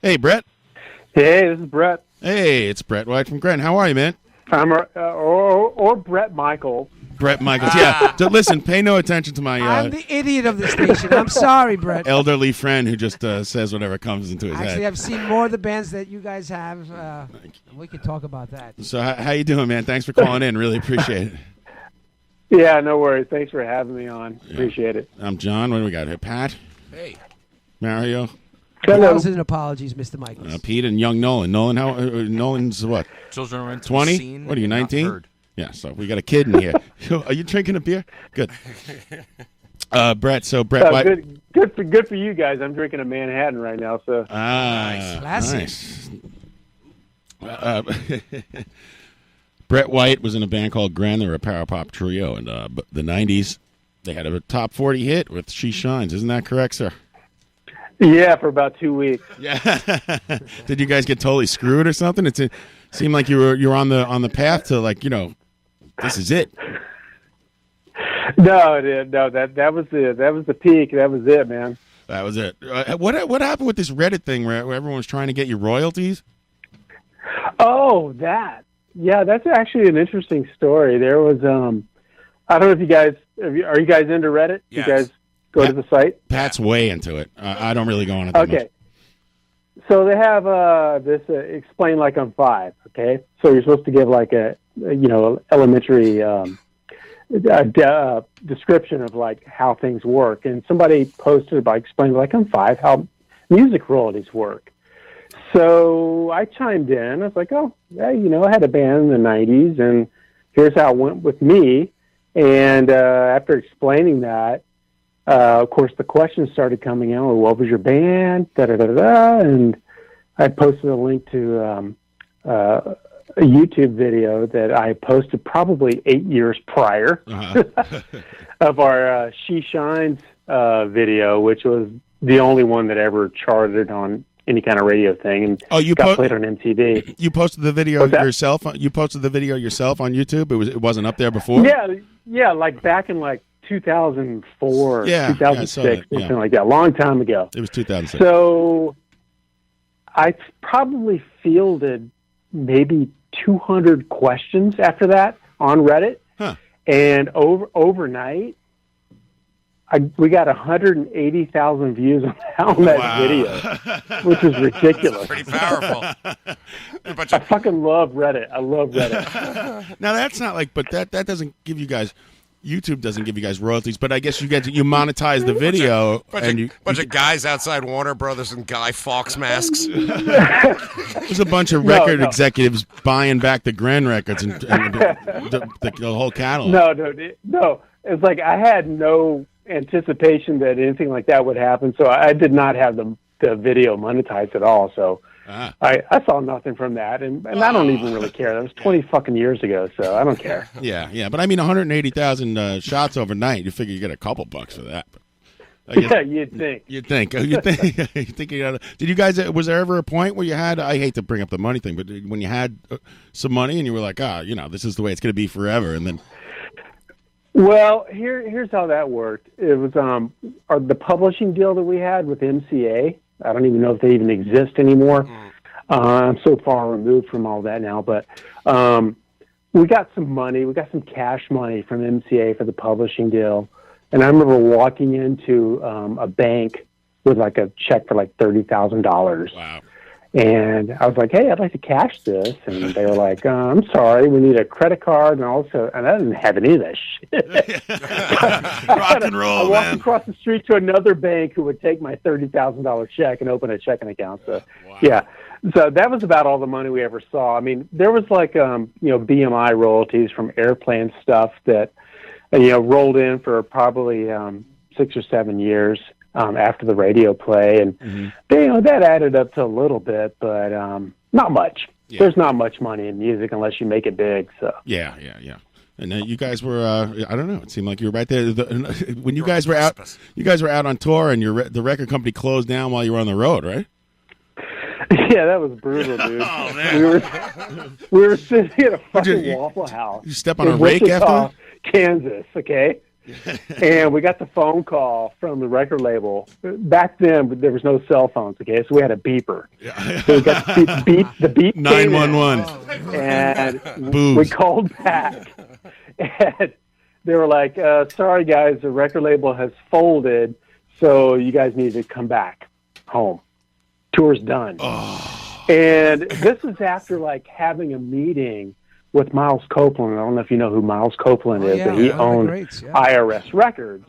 Hey, Brett. Hey, this is Brett. Hey, it's Brett White from Gren. How are you, man? I'm or Brett Michael. Brett Michaels. Yeah. Listen, pay no attention to my I'm the idiot of the station. I'm sorry, Brett. elderly friend who just says whatever comes into his head. Actually, I've seen more of the bands that you guys have. We could talk about that. So how you doing, man? Thanks for calling in. Really appreciate it. Yeah, no worries. Thanks for having me on. Yeah. Appreciate it. I'm John. What do we got here? Pat? Hey. Mario? Thousands apologies, Mr. Michaels. Pete and young Nolan. Nolan, how? Nolan's what? Children are into 20? scene. What are you, 19? Yeah, so we got a kid in here. Are you drinking a beer? Good. Brett White. Good for you guys. I'm drinking a Manhattan right now. So nice. Classic. Nice. Brett White was in a band called Gren. They were a power pop trio in the 90s. They had a top 40 hit with She Shines. Isn't that correct, sir? yeah, for about 2 weeks. Yeah. Did you guys get totally screwed or something? It seemed like you were on the path to, like, this is it. No, that was the peak. That was it, man. That was it. What happened with this Reddit thing where everyone was trying to get you royalties? Oh, that. Yeah, that's actually an interesting story. There was I don't know if you guys are you guys into Reddit? Yes. You guys go to the site? Pat's way into it. I don't really go on it that much. Okay. So they have this explain like I'm 5. Okay, so you're supposed to give like a elementary description of like how things work, and somebody posted by explaining like I'm 5 how music royalties work. So I chimed in. I was like, oh, yeah, I had a band in the 90s, and here's how it went with me. And after explaining that, of course, the questions started coming in. Well, what was your band? Da-da-da-da-da. And I posted a link to a YouTube video that I posted probably 8 years prior of our She Shines video, which was the only one that ever charted on any kind of radio thing, and got played on MTV. You posted the video yourself? You posted the video yourself on YouTube? It wasn't up there before? Yeah, like back in like 2004, 2006, something like that, long time ago. It was 2006. So I probably fielded maybe 200 questions after that on Reddit, and overnight, we got 180,000 views on that video, which is ridiculous. That's pretty powerful. I fucking love Reddit. I love Reddit. Now that's not like, but that doesn't give you guys. YouTube doesn't give you guys royalties, but I guess you monetize the video. Bunch of guys outside Warner Brothers in Guy Fawkes masks. There's a bunch of record executives buying back the Gren records and the whole catalog. No. It's like I had no anticipation that anything like that would happen, so I did not have the video monetized at all. So I saw nothing from that, and I don't even really care. That was 20 fucking years ago, so I don't care. Yeah, but I mean, 180,000 shots overnight. You figure you get a couple bucks for that. Yeah, you'd think. You think. You think you gotta, did you guys? Was there ever a point where you had? I hate to bring up the money thing, but when you had some money and you were like, this is the way it's going to be forever, and then. Well, here's how that worked. It was the publishing deal that we had with MCA. I don't even know if they even exist anymore. I'm so far removed from all that now, but we got some money. We got some cash money from MCA for the publishing deal. And I remember walking into a bank with like a check for like $30,000. Wow. And I was like, hey, I'd like to cash this. And they were like, I'm sorry, we need a credit card. And I didn't have any of that shit. Rock and roll, I walked across the street to another bank who would take my $30,000 check and open a checking account. So, yeah. So that was about all the money we ever saw. I mean, there was like, BMI royalties from airplane stuff that, rolled in for probably 6 or 7 years. After the radio play, and that added up to a little bit, but not much. Yeah. There's not much money in music unless you make it big. So yeah. And you guys were, I don't know. It seemed like you were right there when you guys were out. You guys were out on tour, and the record company closed down while you were on the road, right? Yeah, that was brutal, dude. Oh man, we were sitting at a fucking Waffle House. You step on a rake after Kansas, okay. And we got the phone call from the record label. Back then, there was no cell phones, okay? So we had a beeper. So we got the beep 911. And Boobs. we called back. And they were like, sorry, guys, the record label has folded, so you guys need to come back home. Tour's done. And this is after, like, having a meeting with Miles Copeland. I don't know if you know who Miles Copeland is, but he owned IRS Records.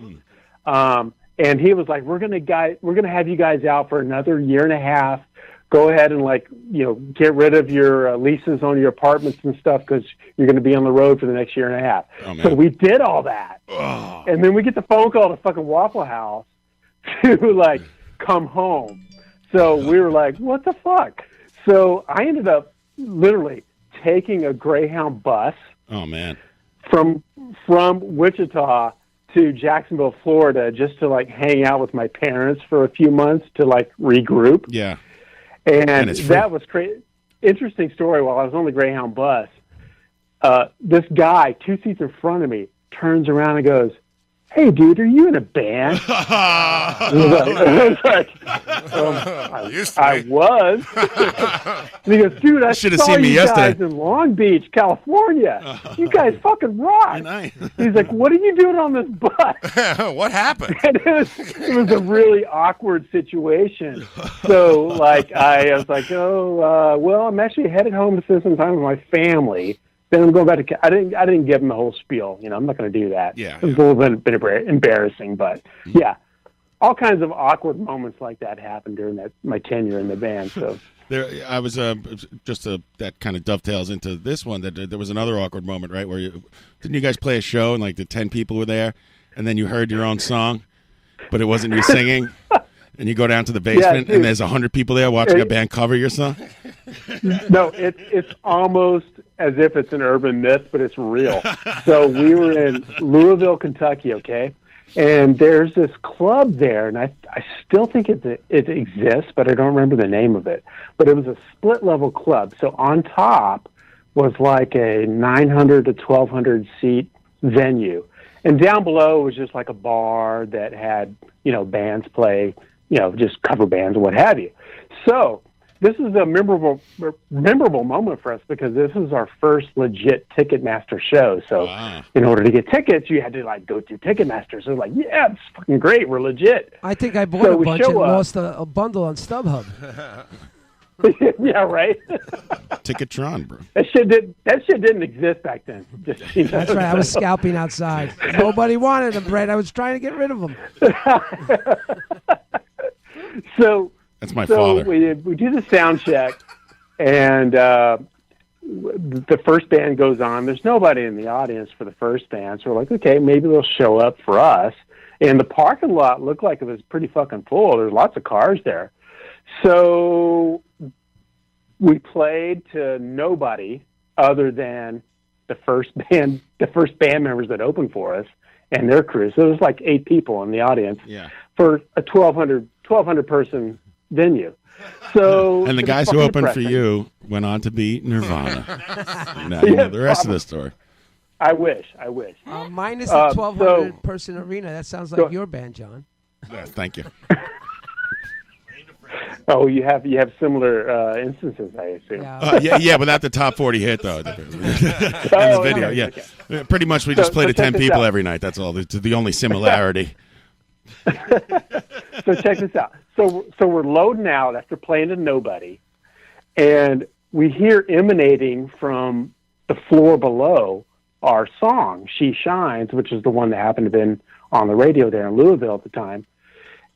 And he was like, we're gonna have you guys out for another year and a half. Go ahead and, like, get rid of your leases on your apartments and stuff, because you're going to be on the road for the next year and a half. So we did all that. And then we get the phone call to fucking Waffle House to, like, come home. So we were like, what the fuck? So I ended up literally taking a Greyhound bus. Oh, man. From Wichita to Jacksonville, Florida, just to, like, hang out with my parents for a few months to, like, regroup. Yeah. And that was crazy. Interesting story. While I was on the Greyhound bus, this guy 2 seats in front of me turns around and goes, "Hey, dude, are you in a band?" I was. And he goes, "Dude, I should saw have seen me you yesterday guys in Long Beach, California. You guys fucking rock." He's like, "What are you doing on this bus?" What happened? And it was a really awkward situation. So, like, I was like, well, I'm actually headed home to spend some time with my family. Then I'm going back to. I didn't give him the whole spiel. I'm not going to do that. Yeah, it was a little bit embarrassing, but yeah, all kinds of awkward moments like that happened during my tenure in the band. So I was that kind of dovetails into this one. That there was another awkward moment, right? Where didn't you guys play a show and, like, the 10 people were there, and then you heard your own song, but it wasn't you singing. And you go down to the basement, and there's 100 people there watching a band cover your song? No, it's almost as if it's an urban myth, but it's real. So we were in Louisville, Kentucky, okay? And there's this club there, and I still think it exists, but I don't remember the name of it. But it was a split-level club. So on top was like a 900 to 1,200 seat venue. And down below was just like a bar that had, bands play, just cover bands and what have you. So this is a memorable moment for us, because this is our first legit Ticketmaster show. So in order to get tickets, you had to, like, go through Ticketmaster. So like, yeah, it's fucking great. We're legit. I think I bought a bunch and lost a bundle on StubHub. Yeah, right. Ticketron, bro. That shit didn't exist back then. That's right. I was scalping outside. Nobody wanted them, Brett. I was trying to get rid of them. So that's my father. We do the sound check, and the first band goes on. There's nobody in the audience for the first band, so we're like, okay, maybe they'll show up for us. And the parking lot looked like it was pretty fucking full. There's lots of cars there. So we played to nobody other than the first band members that opened for us and their crew. So there was like 8 people in the audience for a 1,200 person venue. So and the guys who opened for you went on to be Nirvana. The rest of the story. I wish. Minus the 1,200 person arena. That sounds like your band, John. Thank you. Oh, you have similar instances, I assume. Yeah, without the top 40 hit though. In the video, okay. Pretty much we just play to 10 people every night. That's all. It's the only similarity. So check this out. So we're loading out after playing to nobody, and we hear emanating from the floor below our song, "She Shines," which is the one that happened to have been on the radio there in Louisville at the time.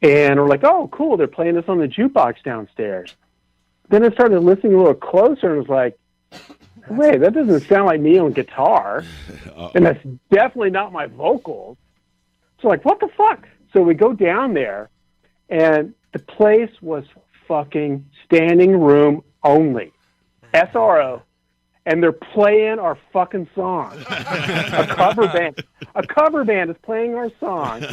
And we're like, oh, cool, they're playing this on the jukebox downstairs. Then I started listening a little closer and was like, wait, that doesn't sound like me on guitar. And that's definitely not my vocals. So like, what the fuck? So we go down there, and the place was fucking standing room only. SRO. And they're playing our fucking song. A cover band is playing our song,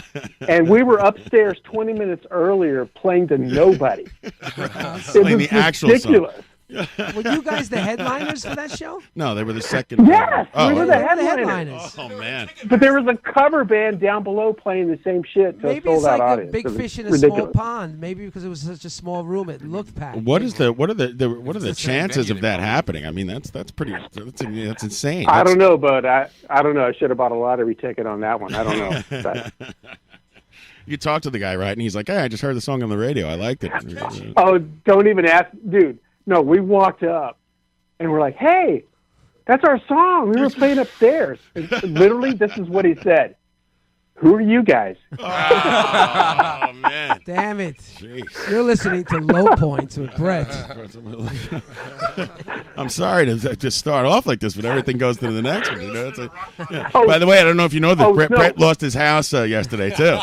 and we were upstairs 20 minutes earlier playing to nobody. It was the actual ridiculous. Song. Were you guys the headliners for that show? No, they were the second. Yes, Oh, we were They the were headliners. Oh man. But there was a cover band down below playing the same shit to Maybe a it's sold-out like a audience. big It was fish in a ridiculous. small pond. Maybe because it was such a small room, it looked packed. What are the same chances venue of they that call it. happening? I mean, that's insane. I don't know, but I don't know. I should have bought a lottery ticket on that one. I don't know. But- You talked to the guy, right? And he's like, "Hey, I just heard the song on the radio. I liked it." oh, don't even ask, dude. No, we walked up and we're like, "Hey, that's our song. We were playing upstairs." And literally, this is what he said. Who are you guys? Oh man! Damn it. Jeez. You're listening to Low Points with Brett. I'm sorry to start off like this, but everything goes to the next one. You know, it's like, yeah. Oh. By the way, I don't know if you know that Oh, Brett, no. Brett lost his house yesterday too.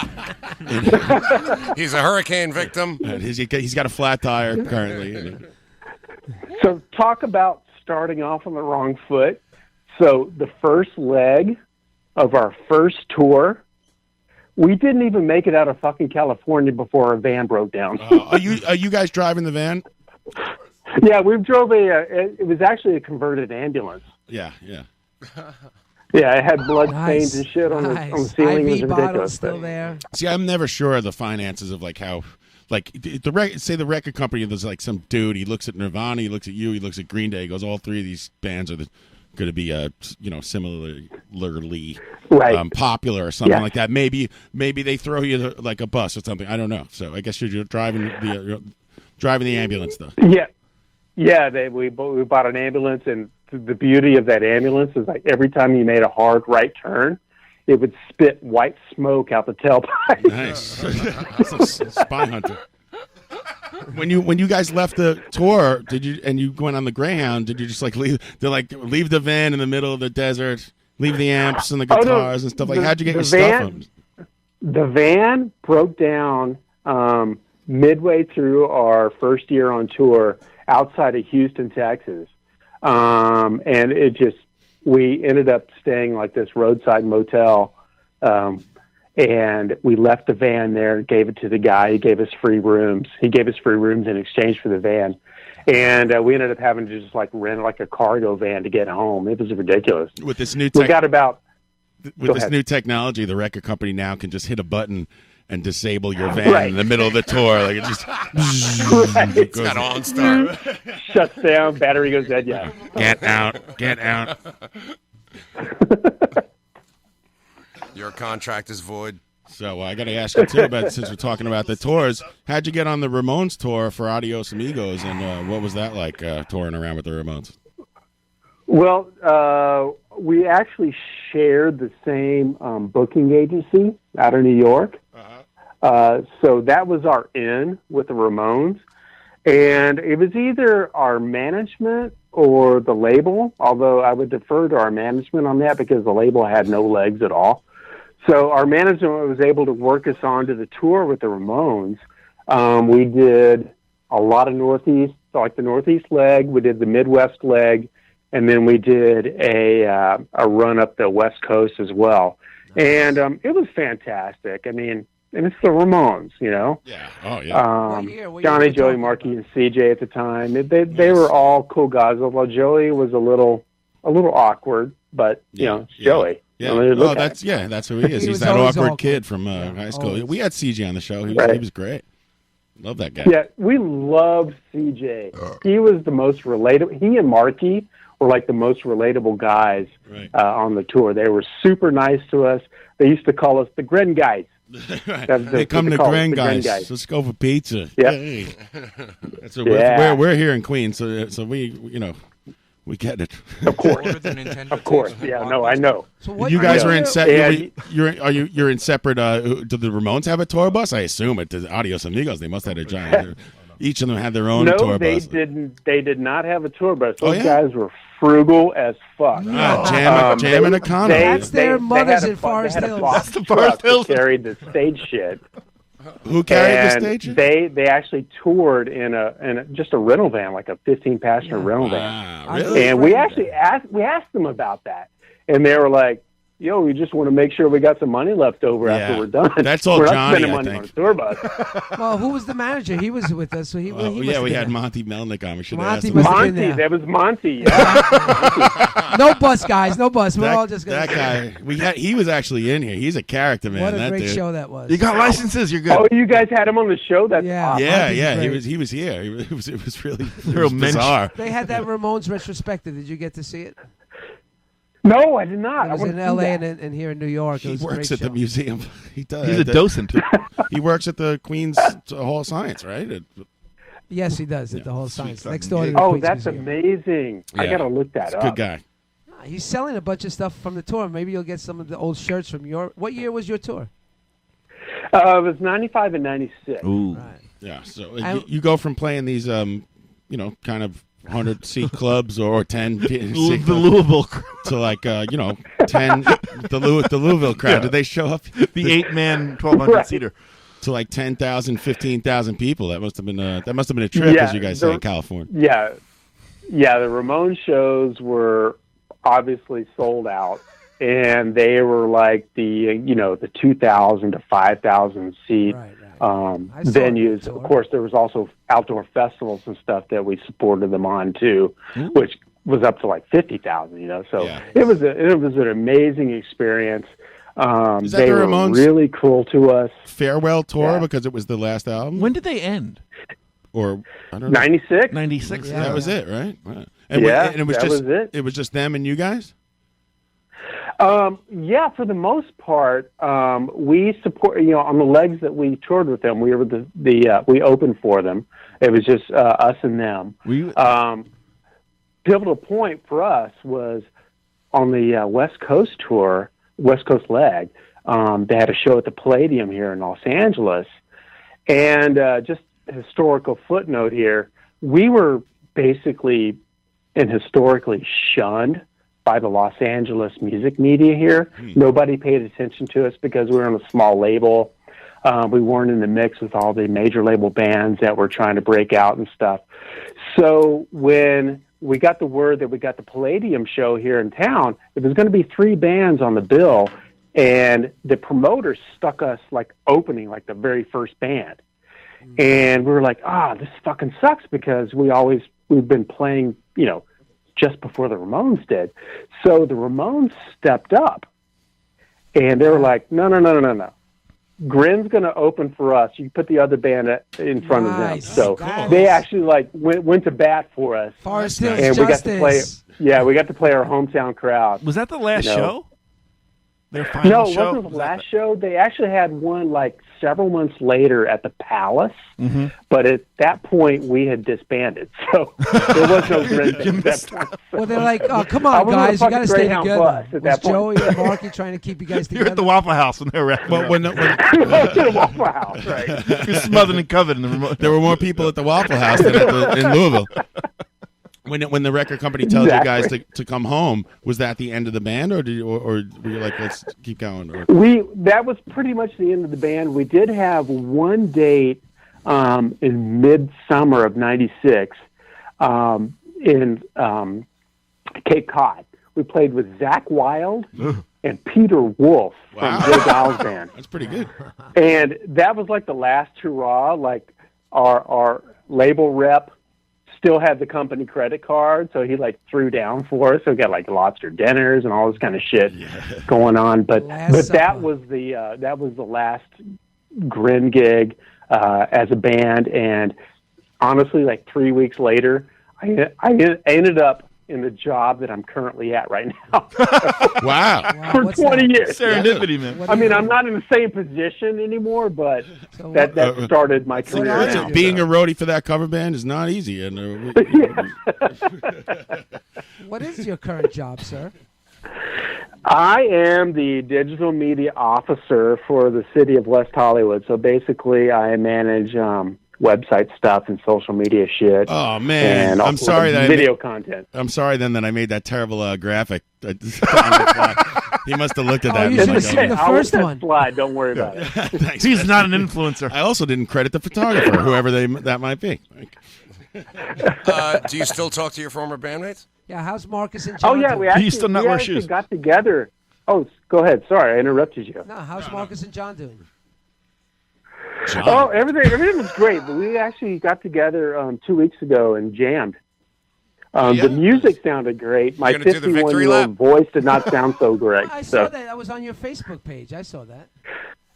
He's a hurricane victim. And he's got a flat tire currently. So talk about starting off on the wrong foot. So the first leg of our first tour, we didn't even make it out of fucking California before our van broke down. Are you guys driving the van? Yeah, we drove it was actually a converted ambulance. Yeah. Yeah, it had blood Nice. stains and shit on the Nice. ceiling. It was IV bottle ridiculous. still there. See, I'm never sure of the finances of like how, like the record company. There's like some dude. He looks at Nirvana. He looks at you. He looks at Green Day. He goes, all three of these bands are going to be similarly Right. popular or something Yeah. like that. Maybe they throw you like a bus or something. I don't know. So I guess you're driving the ambulance though. Yeah. We bought an ambulance, and the beauty of that ambulance is like every time you made a hard right turn, it would spit white smoke out the tailpipe. Nice. That's a spy hunter. When you guys left the tour, you went on the Greyhound? Did you just like leave the van in the middle of the desert, leave the amps and the guitars and stuff like? How'd you get your stuff from? The van broke down midway through our first year on tour outside of Houston, Texas, and we ended up staying like this roadside motel. And we left the van there and gave it to the guy. He gave us free rooms. He gave us free rooms in exchange for the van. And we ended up having to just like rent like a cargo van to get home. It was ridiculous. With this new We got about new technology, the record company now can just hit a button and disable your van Right. in the middle of the tour. Like it just right. It's got OnStar. Shuts down, battery goes dead. Yeah. get out. Your contract is void. So I got to ask you too about, since we're talking about the tours, how'd you get on the Ramones tour for Adios Amigos, and what was that like touring around with the Ramones? Well, we actually shared the same booking agency out of New York. So that was our in with the Ramones. And it was either our management or the label, although I would defer to our management on that because the label had no legs at all. So our management was able to work us onto the tour with the Ramones. We did a lot of Northeast, like the Northeast leg. We did the Midwest leg. And then we did a run up the West Coast as well. And it was fantastic. I mean, and it's the Ramones, you know. Yeah. Oh, yeah. What year Johnny, we Joey, talking Marky, about? and CJ at the time. They were all cool guys. Although Joey was a little awkward, but you know, it's Joey. Yeah. I mean, look at that's who he is. He He's was that always awkward awkward. kid from high school. Always. We had CJ on the show. He was great. Love that guy. Yeah, we loved CJ. He was the most relatable. He and Marky were like the most relatable guys Right. on the tour. They were super nice to us. They used to call us the Gren guys. Right. That's Hey, come what to they call Gren, us, the Gren guys. guys. Let's go for pizza. Yep. Hey. That's Yeah. we're here in Queens, so we we get it. Of course. Order the Nintendo Of course. tapes and Yeah, the no, I know. So what You guys year- are in Yeah. you're in separate. Do the Ramones have a tour bus? I assume it. The Adios Amigos. They must have a giant. Each of them had their own No, tour they bus. didn't. They did not have a tour bus. Oh, Those yeah? guys were frugal as fuck. Jamming a condo. That's their had mothers a in Forest they had Hills. a box truck that carried the stage shit. Who carried the And stage? they actually toured in a just a rental van, like a 15-passenger rental van. Wow, really? And we actually asked them about that, and they were like, yo, we just want to make sure we got some money left over after we're done. That's all we're Johnny, not spending money on a tour bus. Well, who was the manager? He was with us, so he we had Monty Melnick on. We should have asked him. Monty, that was Monty. Yeah. No bus, guys, no bus. We're all just that guy. He was actually in here. He's a character, man. What a that great dude. show that was. You got licenses. You're good. Oh, you guys had him on the show. That's awesome. Yeah. He was here. It was really bizarre. They had that Ramones retrospective. Did you get to see it? No, I did not. It was in L.A. and here in New York. He works at the museum. He does. He's a docent. He works at the Queen's Hall of Science, right? Yes, he does at the Hall of Science next door to the Oh, Queen's that's Museum. amazing. I got to look that up. Good guy. He's selling a bunch of stuff from the tour. Maybe you'll get some of the old shirts from your. What year was your tour? It was 95 and 96. Ooh. Right. Yeah. So you go from playing these, kind of 100-seat clubs or 10-seat The Louisville crowd. to like 10 the Louisville crowd. Yeah. Did they show up? The 8-man 1,200 seater. To like 10,000, 15,000 people. That must have been a trip, as you guys say in California. Yeah. The Ramones shows were obviously sold out, and they were like the 2,000 to 5,000 seat venues. Of course, there was also outdoor festivals and stuff that we supported them on too, which was up to like 50,000. So it was an amazing experience. Is that they the were Ramones really cool to us. Farewell tour because it was the last album? When did they end? Or I don't know. 96. 96. That was it, right? Wow. And it was that just was it. It was just them and you guys? Yeah, for the most part, we support. On the legs that we toured with them, we were we opened for them. It was just us and them. Pivotal point for us was on the West Coast tour, West Coast leg. They had a show at the Palladium here in Los Angeles, and just a historical footnote here: we were basically and historically shunned by the Los Angeles music media here. Nobody paid attention to us because we were on a small label. We weren't in the mix with all the major label bands that were trying to break out and stuff. So when we got the word that we got the Palladium show here in town, it was going to be 3 bands on the bill, and the promoters stuck us like opening like the very first band. And we were like, this fucking sucks because we've been playing, just before the Ramones did. So the Ramones stepped up, and they were like, no. Gren's going to open for us. You put the other band in front of them. So they actually went to bat for us. Forest and Hills we Justice. got to play. We got to play our hometown crowd. Was that the last show? Their final No, it show? wasn't the last show. They actually had one like several months later at the Palace, but at that point we had disbanded, so there was no Gren at that point. So. Well, they're like, come on, guys, you got to stay together. Was point. Joey and Marky trying to keep you guys together? You're at the Waffle House when they were at Well, when the Waffle House, right? You're smothered and covered in the remote. There were more people at the Waffle House than in Louisville. When the record company tells you guys to come home, was that the end of the band, or were you like, let's keep going? Or? That was pretty much the end of the band. We did have one date in midsummer of '96 in Cape Cod. We played with Zakk Wylde and Peter Wolf from Joe Giles Band. That's pretty good. And that was like the last hurrah. Like our label rep still had the company credit card, so he like threw down for us. So we got like lobster dinners and all this kind of shit going on. But that was the last Gren gig as a band. And honestly, like 3 weeks later, I ended up in the job that I'm currently at right now. Wow. For 20 years. Serendipity, man. I mean, I'm not in the same position anymore, but that started my career. Listen, being a roadie for that cover band is not easy. And What is your current job, sir? I am the digital media officer for the city of West Hollywood. So basically, I manage website stuff and social media shit. Oh man, and I'm sorry that video content. I'm sorry then that I made that terrible graphic. He must have looked at that. You should have seen the first one. Slide. Don't worry about it. Thanks, He's man. not an influencer. I also didn't credit the photographer, whoever that might be. Do you still talk to your former bandmates? Yeah, how's Marcus and Oh John? yeah, we actually, still not we wear actually shoes? got together. Oh, go ahead. Sorry, I interrupted you. No, how's Marcus and John doing? John. Oh, everything was great. But we actually got together 2 weeks ago and jammed. The music sounded great. My You're gonna do the victory 51-year-old voice did not sound so great. I saw that. That was on your Facebook page. I saw that.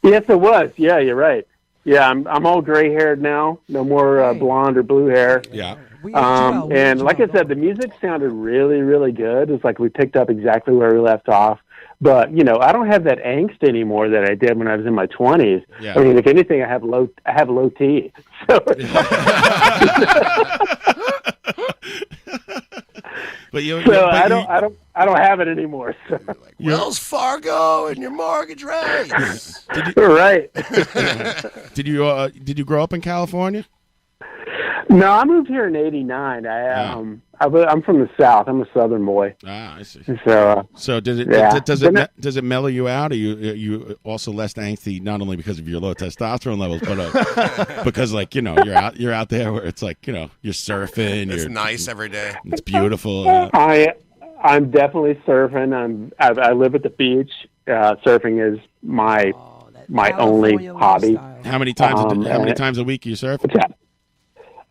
Yes, it was. Yeah, you're right. Yeah, I'm all gray-haired now. No more blonde or blue hair. Yeah. And like I said, the music sounded really, really good. It's like we picked up exactly where we left off. But I don't have that angst anymore that I did when I was in my 20s. Yeah. I mean, if anything, I have low T. So, But I don't have it anymore. So. Wells Fargo and your mortgage rates. Right. Did you grow up in California? No, I moved here in '89. I'm from the South. I'm a Southern boy. Ah, I see. So does it mellow you out? Are you also less angsty, not only because of your low testosterone levels, but because you're out there where it's like you're surfing. It's nice every day. It's beautiful. I'm definitely surfing. I live at the beach. Surfing is my only hobby. How many times a week are you surfing?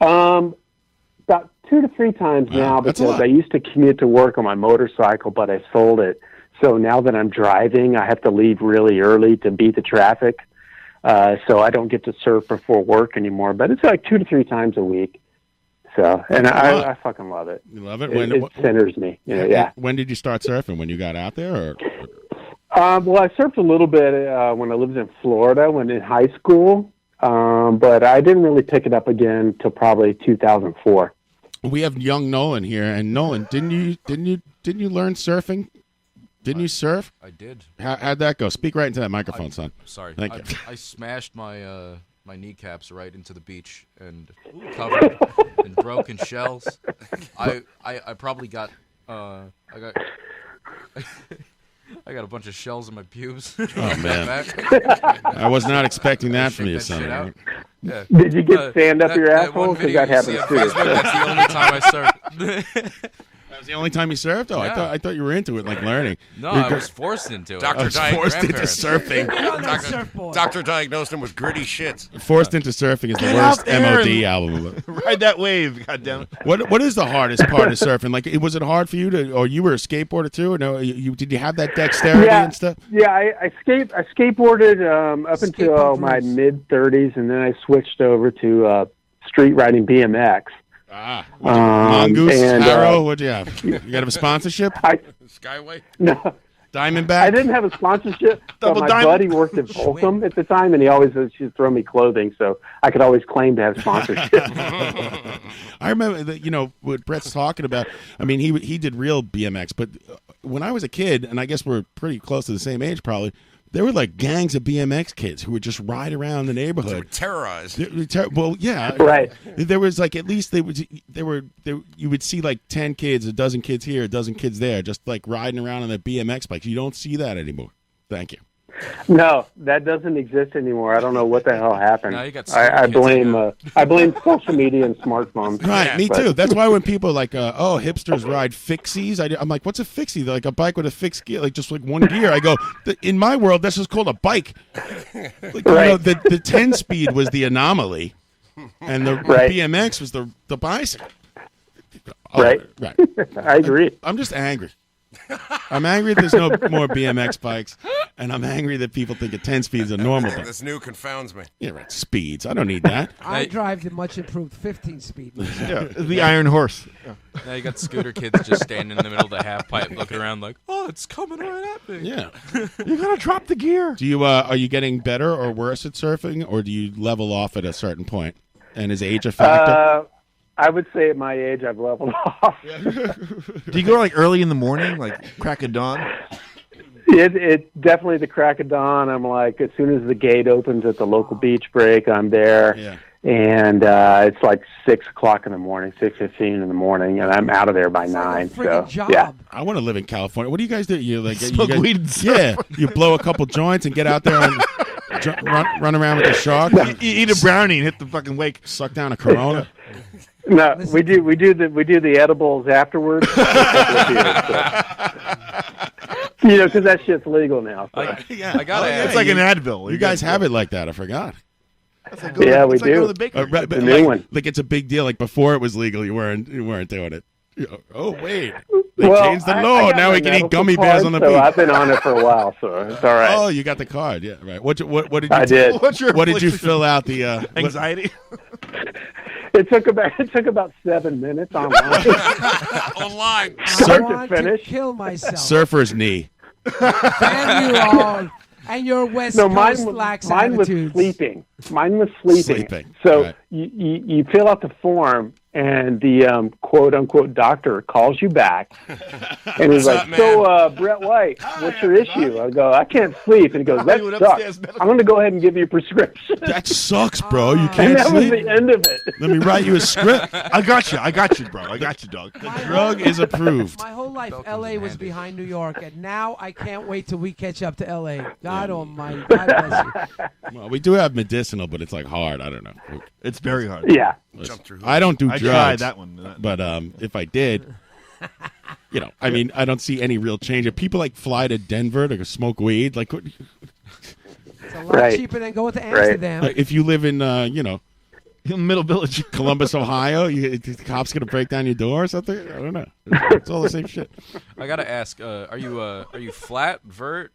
About 2 to 3 times now, because I used to commute to work on my motorcycle, but I sold it. So now that I'm driving, I have to leave really early to beat the traffic. So I don't get to surf before work anymore. But it's like 2 to 3 times a week. So, and I fucking love it. You love it? It centers me. Yeah. When did you start surfing? When you got out there? Or? Well, I surfed a little bit when I lived in Florida, when in high school. But I didn't really pick it up again till probably 2004. We have young Nolan here, and Nolan, didn't you learn surfing? Didn't you surf? I did. How'd that go? Speak right into that microphone, son. Sorry. Thank you. I smashed my my kneecaps right into the beach and covered in broken shells. I probably got I got a bunch of shells in my pubes. Oh, man. I was not expecting that from you, son. Yeah. Did you get sand up your asshole? Because that happens too. That's the only time I surfed. That was the only time you surfed? Oh, Yeah. I thought you were into it, like learning. No, I was forced into it. Dr. Forced into grandparents. surfing. Doctor diagnosed him with gritty shits. Forced into surfing is the Get worst out there MOD and- album. Ride that wave, goddammit. What is the hardest part of surfing? Like, was it hard for you to, or you were a skateboarder too, or no? Did you have that dexterity and stuff? Yeah, I skateboarded up until my mid-30s, and then I switched over to street riding BMX. Mongoose, and, Harrow, what'd you have? You got to have a sponsorship? Skyway? No, Diamondback? I didn't have a sponsorship, but Double my diamond. buddy worked at Folsom at the time, and he always used to throw me clothing, so I could always claim to have sponsorship. I remember that, what Brett's talking about. I mean, he did real BMX, but when I was a kid, and I guess we're pretty close to the same age probably, there were like gangs of BMX kids who would just ride around the neighborhood. Terrorized. Well, yeah, Right. There was like at least you would see like 10 kids, a dozen kids here, a dozen kids there, just like riding around on their BMX bikes. You don't see that anymore. Thank you. No, that doesn't exist anymore. I don't know what the hell happened. No, you got I kids blame social media and smartphones. Right, me But- too. That's why when people are like, hipsters ride fixies, I'm like, what's a fixie? They're like a bike with a fixed gear, like just like one gear. I go, in my world, that's just called a bike. Like, Right. the 10-speed was the anomaly, and the Right. BMX was the bicycle. Oh, Right. Right. I agree. I'm just angry. I'm angry that there's no more BMX bikes, and I'm angry that people think a 10-speed is a normal bike. This new confounds me. Yeah, right. Speeds. I don't need that. I drive the much improved 15-speed. Yeah, the Iron Horse. Now you got scooter kids just standing in the middle of the half pipe looking around like, oh, it's coming right at me. Yeah. You gotta drop the gear. Do you are you getting better or worse at surfing, or do you level off at a certain point? And is age a factor? I would say at my age, I've leveled off. Do you go like early in the morning, like crack of dawn? It definitely the crack of dawn. I'm like, as soon as the gate opens at the local beach break, I'm there. Yeah. And it's like 6 o'clock in the morning, 6:15 in the morning, and I'm out of there by 9. So Friggin' job. yeah, I want to live in California. What do you guys do? You like Smoke you guys, weed and surf. Yeah, you blow a couple joints and get out there and run around with a shark. You eat a brownie and hit the fucking wake. Suck down a Corona. no, we do the edibles afterwards. Because that shit's legal now. So. I gotta ask. It's like an Advil. You guys have it like that. I forgot. Yeah, we do. The new one. Like it's a big deal. Like before it was legal, you weren't doing it. Oh wait, they Well, changed the I law. got Now my we can eat medical gummy card, bears on the so beach. I've been on it for a while, so it's all right. Oh, you got the card. Yeah, right. What did you? I did. What did you fill out? The Anxiety. It took about 7 minutes online. Online. I Start to want finish. kill myself. surfer's knee. Damn you all. And your West No, Coast lax mine was attitudes. sleeping. Mine was sleeping. Sleeping, So right. you fill out the form, and the quote unquote doctor calls you back, and he's like, up, man? "So, Brett White, what's your issue?" I go, "I can't sleep," and he goes, "That You went sucks. upstairs, medical- I'm going to go ahead and give you a prescription." That sucks, bro. You And can't that was sleep. the end of it. Let me write you a script. I got you, bro. I got you, dog. Drug is approved. My whole life, Belt L.A. comes in was handy. behind New York, and now I can't wait till we catch up to L.A. God almighty. God bless you. Well, we do have medicinal, but it's like hard. I don't know. It's very hard. Yeah. Jump through. I don't do I drugs. tried that one. But if I did, I mean, I don't see any real change. If people like fly to Denver to smoke weed, like It's a lot Right. cheaper than going to Amsterdam. if you live in, in the middle village. Columbus, Ohio, the cops gonna break down your door or something? I don't know. It's all the same shit. I gotta ask. Are you flat, vert,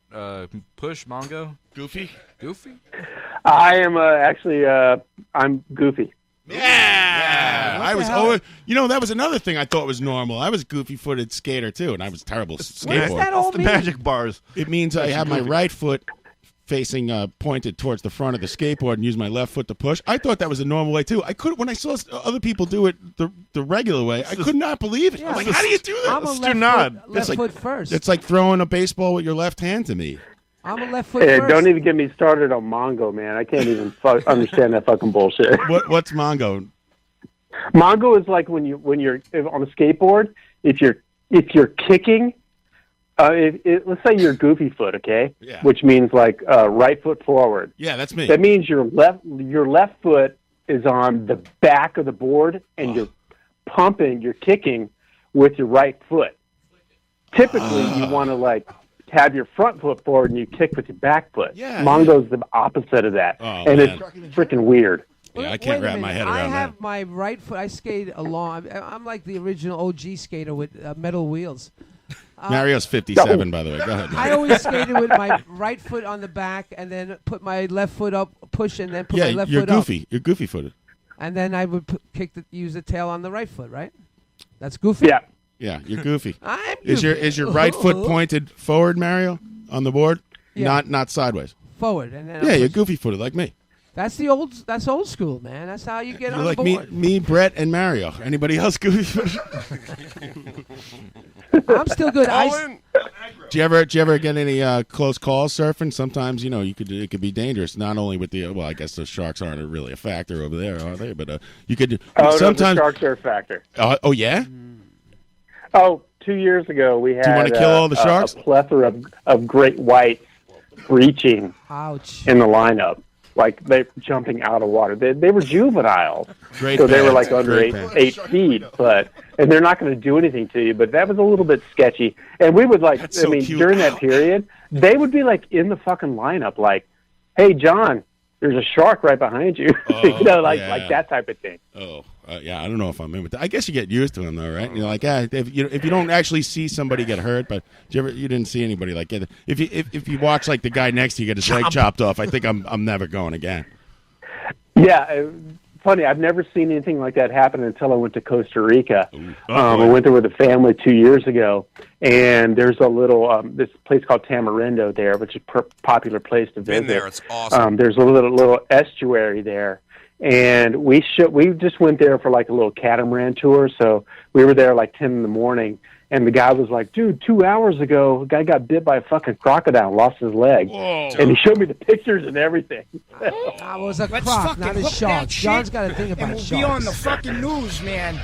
push, Mongo, Goofy. goofy? I am actually, I'm goofy. Yeah, I was hell? always. That was another thing I thought was normal. I was a goofy-footed skater too, and I was terrible What does skateboard. that all The mean? magic bars. It means I have my right foot facing pointed towards the front of the skateboard and use my left foot to push. I thought that was a normal way too. I could when I saw other people do it the regular way. I could not believe it. Yeah, I'm like, it's how do you do that? I'm a Let's do left, nod. foot, left like- foot first. It's like throwing a baseball with your left hand to me. I'm a left foot Hey, first. don't even get me started on Mongo, man. I can't even understand that fucking bullshit. What's Mongo? Mongo is like when you're on a skateboard. If you're kicking, let's say you're goofy foot, okay, Yeah. which means like right foot forward. Yeah, that's me. That means your left foot is on the back of the board, and you're kicking with your right foot. Typically, you want to like have your front foot forward and you kick with your back foot. Yeah, Mongo's the opposite of that, Oh, and man. it's freaking weird. Yeah, I Wait can't a wrap my minute. head I around have that. my right foot. I skate along. I'm like the original OG skater with metal wheels. Mario's 57, by the way. Go ahead. I always skated with my right foot on the back, and then put my left foot up, push, and then put my Yeah, left you're foot goofy. up. You're goofy footed. And then I would use the tail on the right foot, right? That's goofy. Yeah. Yeah, you're goofy. I'm Is your right foot pointed forward, Mario, on the board? Yeah. Not sideways. forward, and then Yeah, I'll you're push. goofy footed like me. That's old school, man. That's how you get You're on like board. me, Brett, and Mario. Anybody else goofy footed? I'm still good. Colin? Do you ever get any close calls surfing? Sometimes it could be dangerous. Not only with the I guess the sharks aren't really a factor over there, are they? But you could sometimes. No, the sharks are a factor. Oh yeah. Oh, 2 years ago we had. Do you want to kill all the sharks? A plethora of great whites breaching Ouch. in the lineup. Like they were jumping out of water. They were juveniles, Great so they were band. like under Great 8 band. feet. And they're not going to do anything to you. But that was a little bit sketchy. And we would That's so cute. during that period, they would be like in the fucking lineup, like, "Hey, John, there's a shark right behind you," Oh, like that type of thing. Oh, yeah. I don't know if I'm in with that. I guess you get used to them, though, right? You're like, if you don't actually see somebody get hurt, but you didn't see anybody like get. If you watch like the guy next to you get his leg chopped off, I think I'm never going again. Yeah, funny. I've never seen anything like that happen until I went to Costa Rica. Oh, I boy. went there with a family 2 years ago, and there's a little this place called Tamarindo there, which is a popular place to visit. Been there. It's awesome. There's a little estuary there, and we just went there for like a little catamaran tour. So we were there like 10 in the morning, and the guy was like, "Dude, 2 hours ago, a guy got bit by a fucking crocodile, and lost his leg." Whoa. And he showed me the pictures and everything. I was a Let's croc, fucking not a hook shark. that shit, John's got to think and about we'll sharks. be on the fucking news, man.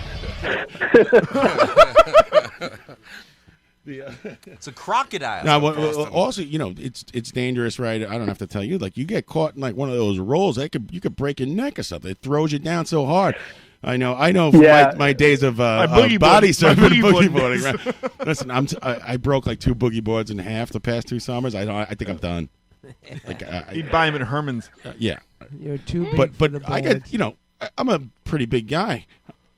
It's a crocodile. Now, also, it's dangerous, right? I don't have to tell you. Like, you get caught in like one of those rolls, you could break your neck or something. It throws you down so hard. I know. From Yeah. my days of boogie body board. surfing, My and boogie boogie boarding. Right? Listen, I broke like 2 boogie boards in half the past 2 summers. I think I'm done. Like He'd buy him at Herman's. yeah, You're too big for the but I get I'm a pretty big guy.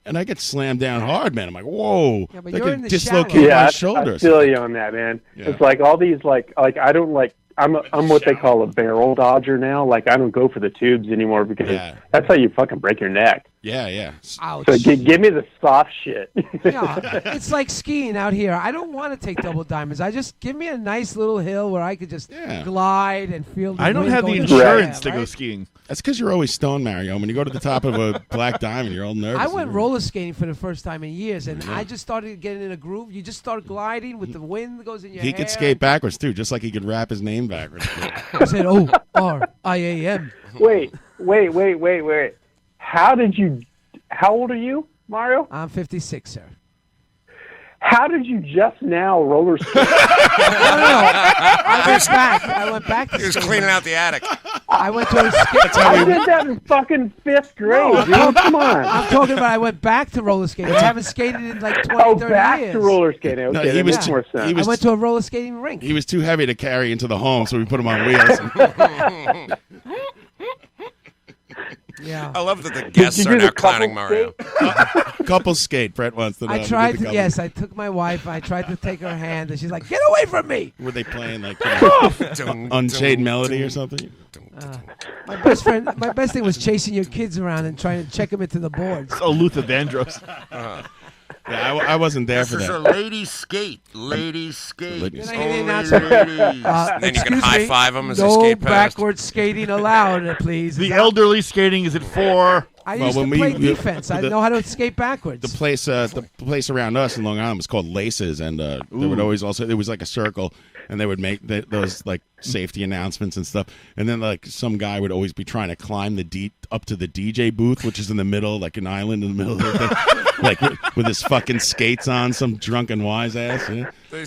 And I get slammed down hard, man. I'm like, whoa! Yeah, but they you're could in the dislocate shadow. my I shoulders. feel you on that, man. Yeah. It's like all these like I don't like. I'm what they call a barrel dodger now. Like I don't go for the tubes anymore because Yeah. that's how you fucking break your neck. Yeah. Ouch. So give me the soft shit. Yeah, it's like skiing out here. I don't want to take double diamonds. I just give me a nice little hill where I could just glide and feel the I don't wind have the going insurance in. to Yeah, go right? skiing. That's because you're always stoned, Mario. When you go to the top of a black diamond, you're all nervous. I went roller skating for the first time in years, and I just started getting in a groove. You just start gliding with the wind that goes in your hair. He could skate backwards too, just like he could rap his name backwards. I said, O-R-I-A-M. Wait. How old are you, Mario? I'm 56, sir. How did you just now roller skate? No. I went back to He was skating. cleaning out the attic. I went to a skate. I did that in fucking 5th grade, dude. Come on. I'm talking about I went back to roller skating. I haven't skated in like 20, Oh, 30 back years. to roller skating. Okay, No, that makes more sense. he I was went to a roller skating rink. he was too heavy to carry into the home, so we put him on wheels. Yeah. I love that the guests you are do now the couple clowning Mario. Couple skate. Brett wants to know. I tried to, yes, I took my wife. I tried to take her hand, and she's like, "Get away from me!" Were they playing like Dun, Unchained dun, Melody dun, or something? My best thing was chasing your kids around and trying to check them into the boards. Oh, Luther Vandross. Yeah, I wasn't there for This is a that. ladies skate. Ladies skate. Ladies Then I hear the Only announcer, ladies. And then you can excuse high me, five them as they no skate past. backwards skating allowed, please. The elderly skating is at 4. I Well, used when to we- play we- defense. I the- know how to skate backwards. The place around us in Long Island was called Laces, and there would always also it was like a circle, and they would make those like safety announcements and stuff, and then like some guy would always be trying to climb up to the DJ booth, which is in the middle, like an island in the middle of the thing, like with his fucking skates on, some drunken wise ass. Yeah. They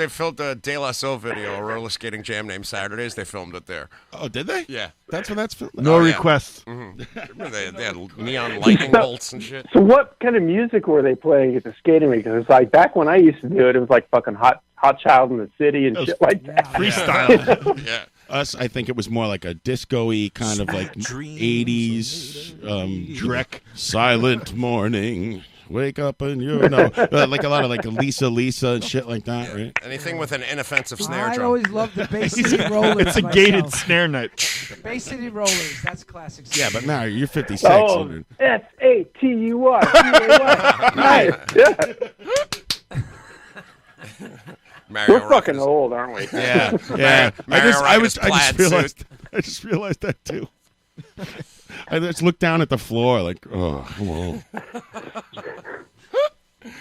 filmed a De La Soul video, a roller skating jam named Saturdays. They filmed it there. Oh, did they? Yeah. That's when that's filmed. No Oh, yeah. requests. Remember they had neon lightning bolts and shit. So what kind of music were they playing at the skating rink? Because it's like back when I used to do it, it was like fucking Hot Child in the City and shit like that. Freestyle. Yeah. Us, I think it was more like a disco-y kind of like 80s Drek. Silent Morning. Wake up and like a lot of like Lisa and shit like that, right? Anything with an inoffensive snare I drum. always loved the Bay City Rollers. It's a myself. gated snare night. Bay City Rollers. That's classic. Yeah, but Mario, you're 56. Oh, dude. SATUR. Nice. Yeah. Mario We're rocking fucking his- old, aren't we? Yeah. Mario rocking his I plaid just realized that too. I just looked down at the floor like, oh, I'm old.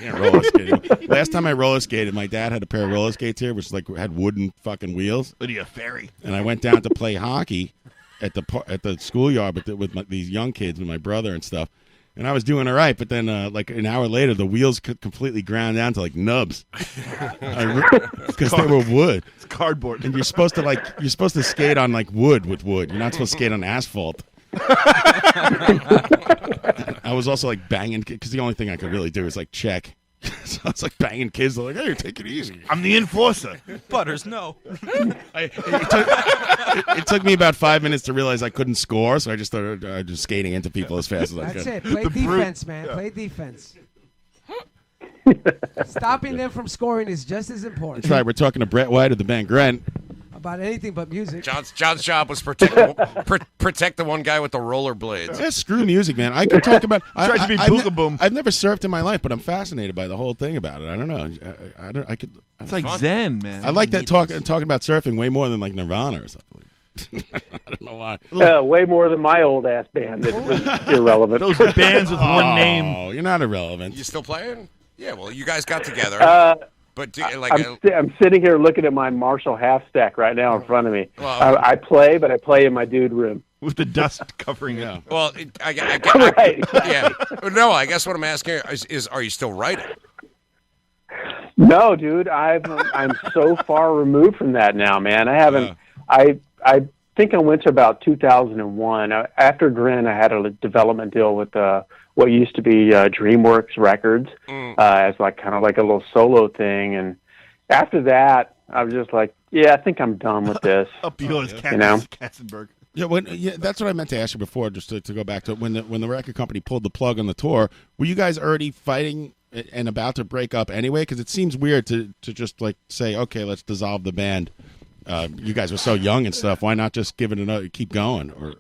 Can't roller skate. Last time I roller skated, my dad had a pair of roller skates here, which like had wooden fucking wheels. Lydia Ferry. And I went down to play hockey at the schoolyard with these young kids with my brother and stuff. And I was doing all right, but then like an hour later, the wheels completely ground down to like nubs because they were wood. It's cardboard. And you're supposed to skate on like wood with wood. You're not supposed to skate on asphalt. I was also like banging because the only thing I could really do is like check. So I was like banging kids. They're like, "Hey, take it easy." I'm the enforcer. Butters, no. It took me about 5 minutes to realize I couldn't score, so I just started just skating into people as fast as I That's could. it. Play defense, man. Play defense. Stopping them from scoring is just as important. That's right. We're talking to Brett White of the band Gren. About anything but music. John's job was protect the one guy with the rollerblades. Yeah, screw music, man. I could talk about. Tried to be Boogaboom. I've never surfed in my life, but I'm fascinated by the whole thing about it. I don't know. I could. It's like Zen, man. I like that talking about surfing way more than like Nirvana or something. I don't know why. Way more than my old ass band that was irrelevant. Those are bands with one name. Oh, you're not irrelevant. You still playing? Yeah. Well, you guys got together. But I'm sitting here looking at my Marshall half stack right now in front of me. Well, I play, but I play in my dude room. With the dust covering it. well, Right. yeah. No, I guess what I'm asking is are you still writing? No, dude, I'm so far removed from that now, man. I haven't. I think I went to about 2001. After Gren, I had a development deal with what used to be DreamWorks Records as kind of like a little solo thing. And after that, I was just like, yeah, I think I'm done with this. Up yours, Katzenberg. Yeah, that's what I meant to ask you before, just to go back to when the record company pulled the plug on the tour. Were you guys already fighting and about to break up anyway? Because it seems weird to just like say, okay, let's dissolve the band. You guys were so young and stuff. Why not just give it another, keep going?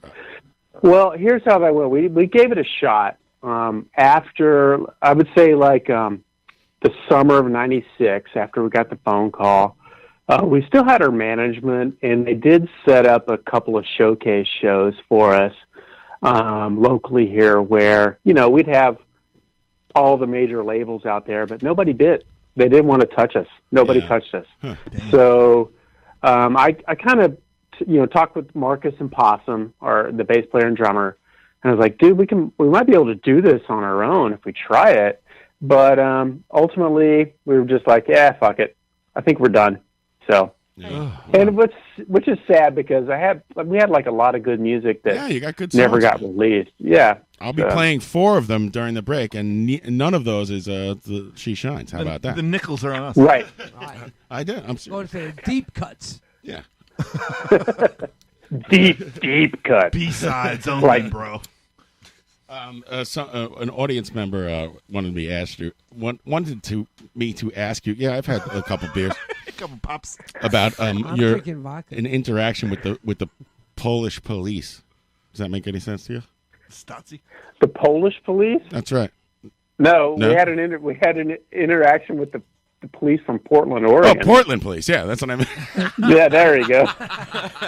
Well, here's how that went. We gave it a shot. After, I would say, the summer of '96, after we got the phone call, we still had our management, and they did set up a couple of showcase shows for us locally here, where we'd have all the major labels out there, but nobody bid. They didn't want to touch us. Nobody touched us. Huh. So I kind of talked with Marcus and Possum, or the bass player and drummer, and I was like, dude, we might be able to do this on our own if we try it. But ultimately, we were just like, yeah, fuck it. I think we're done. So, and which is sad, because we had a lot of good music that you got good never songs. got released. Yeah, I'll be playing 4 of them during the break, and none of those is the She Shines. How about that? The nickels are on us, right? I did. I'm going for the deep cuts. Yeah, deep cut. B-sides only, bro. An audience member wanted me to ask you. Yeah, I've had a couple beers, a couple pops about your an interaction with the Polish police. Does that make any sense to you? Stasi? The Polish police? That's right. No? we had an interaction with the police from Portland, Oregon. Oh, Portland police. Yeah, that's what I mean. Yeah, there you go.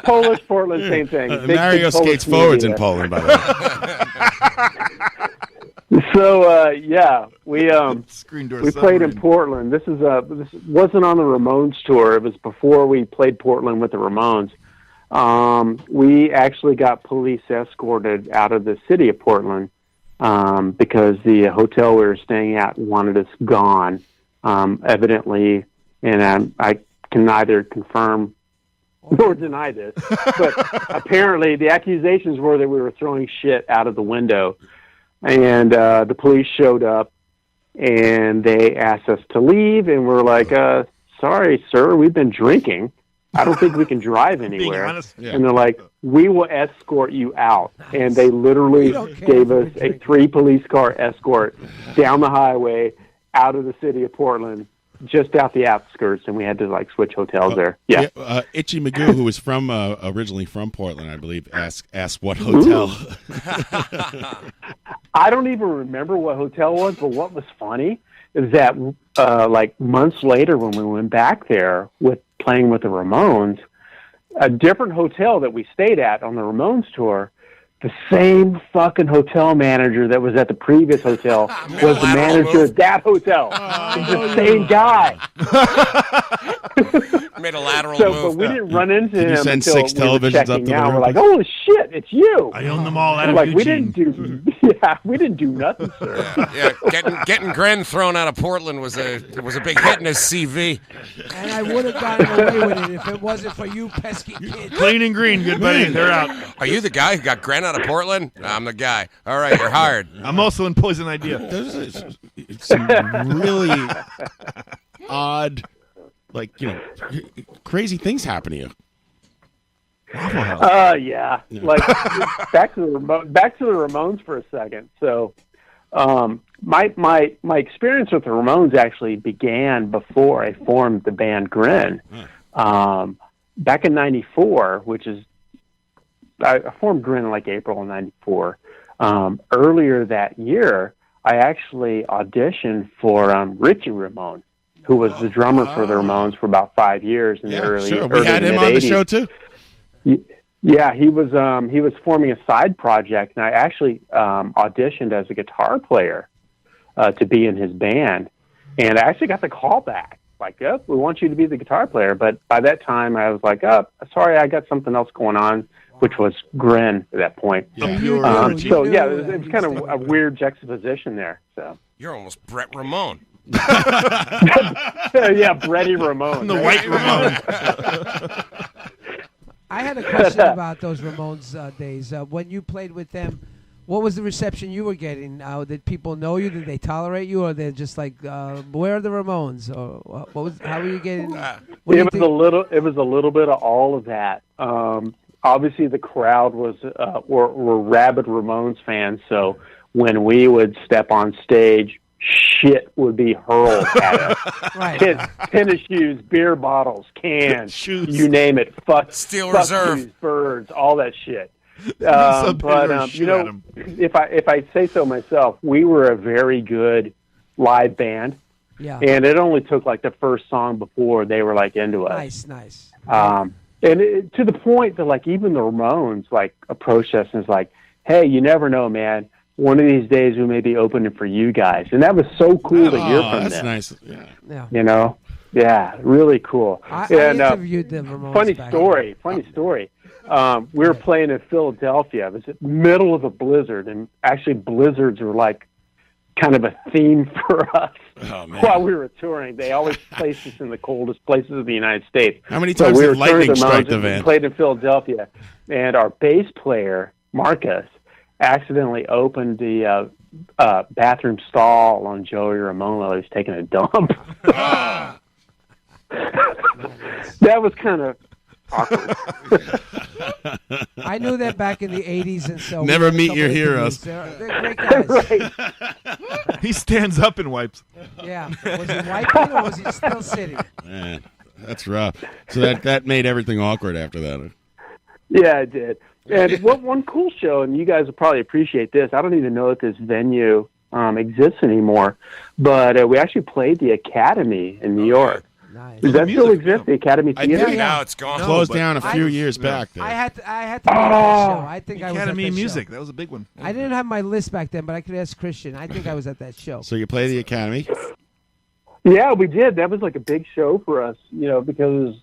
Polish, Portland, same thing. Mario skates forwards in Poland, by the way. So we played in Portland. This wasn't on the Ramones tour. It was before we played Portland with the Ramones. We actually got police escorted out of the city of Portland because the hotel we were staying at wanted us gone. Evidently, and I can neither confirm nor deny this, but apparently the accusations were that we were throwing shit out of the window, and the police showed up, and they asked us to leave, and we're like, sorry, sir, we've been drinking. I don't think we can drive anywhere. And they're like, we will escort you out. And they literally gave us a 3 police car escort down the highway out of the city of Portland, just out the outskirts, and we had to switch hotels there. Yeah. Itchy Magoo, who was originally from Portland, I believe, asked what hotel. I don't even remember what hotel it was, but what was funny is that months later, when we went back there playing with the Ramones, a different hotel that we stayed at on the Ramones tour, the same fucking hotel manager that was at the previous hotel was the manager at that hotel. It's the same guy. Made a lateral move. But we didn't run into him send until 6 televisions we were checking up to the out. room? We're like, holy shit, it's you. I own them all out of Eugene. We didn't do nothing, sir. Yeah. Getting Gren thrown out of Portland was a big hit in his CV. And I would have gotten away with it if it wasn't for you pesky kids. Clean and green, good buddy. They're out. Are you the guy who got Gren out of Portland? I'm the guy. All right, you're hired. I'm also in Poison Idea. There's some really odd, crazy things happen to you. Yeah. Back to the Ramones for a second. So, my experience with the Ramones actually began before I formed the band Gren. Back in '94, I formed Gren in April of '94. Earlier that year, I actually auditioned for Richie Ramone, who was the drummer for the Ramones for about 5 years in the early. Sure. We had him on the show too. Yeah, he was forming a side project, and I actually auditioned as a guitar player to be in his band, and I actually got the call back. We want you to be the guitar player. But by that time, I was like, sorry, I got something else going on, which was Gren at that point. Yeah. It was kind of a weird juxtaposition there. So you're almost Brett Ramone. Yeah, Bretty Ramone. The white Ramone. I had a question about those Ramones days. When you played with them, what was the reception you were getting? Did people know you? Did they tolerate you, or they're just like, "Where are the Ramones?" Or what was? How were you getting? It was a little bit of all of that. Obviously, the crowd were rabid Ramones fans. So when we would step on stage, shit would be hurled at us. Right. Tennis shoes, beer bottles, cans, Shoes. you name it. Steel fuck Reserve. yous, birds, all that shit. But you know, if I say so myself, we were a very good live band. Yeah. And it only took like the first song before they were like into us. Nice. And to the point that like even the Ramones like approached us and was like, "Hey, you never know, man. One of these days we may be opening for you guys." And that was so cool to hear from that's them. nice. Yeah. You know, yeah, really cool. I interviewed the Ramones. Funny story. We were playing in Philadelphia. It was in the middle of a blizzard, and actually blizzards were like kind of a theme for us while we were touring. They always placed us in the coldest places of the United States. How many times did lightning strike the van? We played in Philadelphia, and our bass player, Marcus, accidentally opened the bathroom stall on Joey Ramone while he was taking a dump. That was kind of awkward. I knew that back in the 80s, and so Never meet your heroes. They're great guys. Right. He stands up and wipes. Yeah. Was he wiping or was he still sitting? Man, that's rough. So that made everything awkward after that. Yeah, it did. And one cool show, and you guys will probably appreciate this. I don't even know if this venue exists anymore, but we actually played the Academy in New York. Nice. Does that still exist? The Academy Theater? Now it's gone. Closed down a few years back. There. I had to make that show. I think I was at Academy that Music. show. That was a big one. I didn't have my list back then, but I could ask Christian. I think I was at that show. So you play the Academy? Yeah, we did. That was like a big show for us, you know, because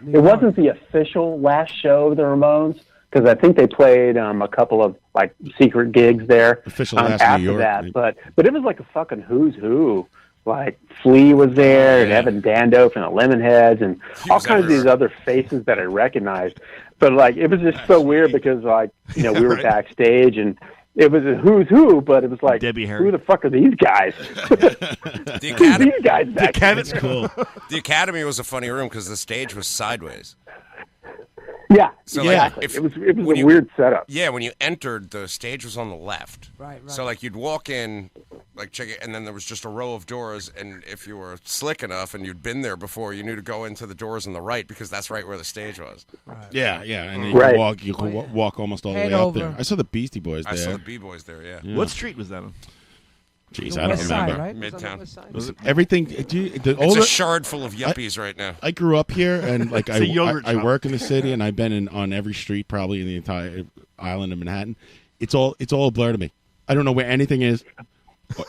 it wasn't the official last show of the Ramones, because I think they played a couple of like secret gigs there Official last after New York. that. But it was like a fucking who's who. Like Flea was there, and Evan Dando from the Lemonheads, and all kinds of these other faces that I recognized. But like, it was just so weird because like, you know, we were backstage and it was a who's who, but it was like, Debbie Harry. who the fuck are these guys? The Who's Academy, these guys back there? That's cool. the Academy was a funny room because the stage was sideways. Yeah, So, exactly. like, it was when a weird setup. Yeah, when you entered, the stage was on the left. Right. So, like, you'd walk in, like, check it, and then there was just a row of doors, and if you were slick enough and you'd been there before, you knew to go into the doors on the right because that's right where the stage was. Yeah, and you Right. can walk almost all the Head way up over. there. I saw the Beastie Boys I saw there. the B-Boys there, yeah. Yeah. What street was that on? Jeez, The I don't West Side, remember. right? It was on the Midtown. West Side? Was it everything? It's Older, a shard full of yuppies right now. I grew up here, and like It's a yogurt I shop. work in the city, and I've been on every street probably in the entire island of Manhattan. It's all a blur to me. I don't know where anything is.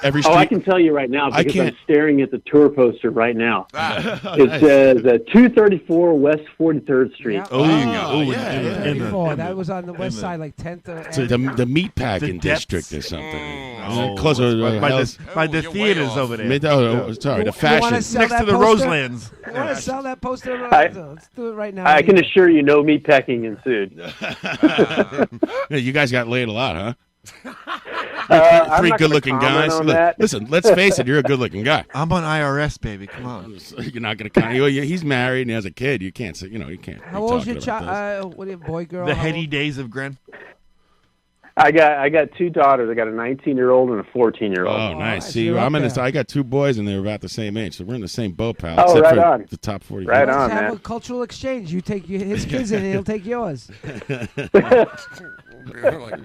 Every street. Oh, I can tell you right now I because can't- I'm staring at the tour poster right now. Ah, It says 234 West 43rd Street. Yeah. Oh, you go. Oh, yeah, in the- yeah. in the- 34. in the- That was on the west in side, like 10th. So the meatpacking The depths. district or something. Oh, Closer to by Hell's- by the you're way theaters off. over there. sorry, the You fashion. wanna sell Next that to the poster? Roselands. You want to sell that poster? Let's do it right now. I can assure you no meat pecking ensued. Yeah, you guys got laid a lot, huh? I'm Three not gonna good-looking comment guys. on that. Listen, let's face it. You're a good-looking guy. I'm on IRS, baby. Come on. You're not going to count. He's married and he has a kid. You can't say. You can't. How be old's your talking about child? What are you, boy, girl? The How heady old? days of Gren. I got two daughters. I got a 19-year-old and a 14-year-old. Oh, nice. nice. See, You're I'm up in. there. I got two boys and they're about the same age, so we're in the same boat, pal. Oh, except right for on. the top 40. Right Let's on, have man. a cultural exchange. You take his kids and he'll take yours. like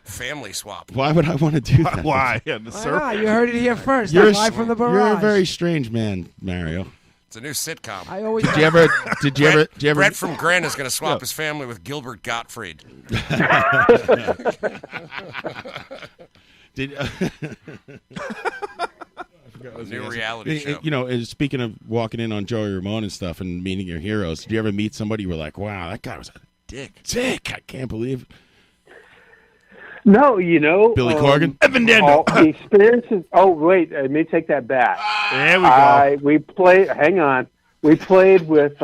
family swap. Why would I want to do that? Why? Yeah, the Why surf. not? You heard it here first. You're Live from the barrage. You're a very strange man, Mario. It's a new sitcom. I always. Did you ever? Did you ever? Brett from Gren is going to swap his family with Gilbert Gottfried. Did? New reality show. Speaking of walking in on Joey Ramone and stuff and meeting your heroes, did you ever meet somebody you were like, wow, that guy was a dick? I can't believe it. No, Billy Corgan? Evan Dando. The experiences. Oh, wait. Let me take that back. There we go. We played. Hang on. We played with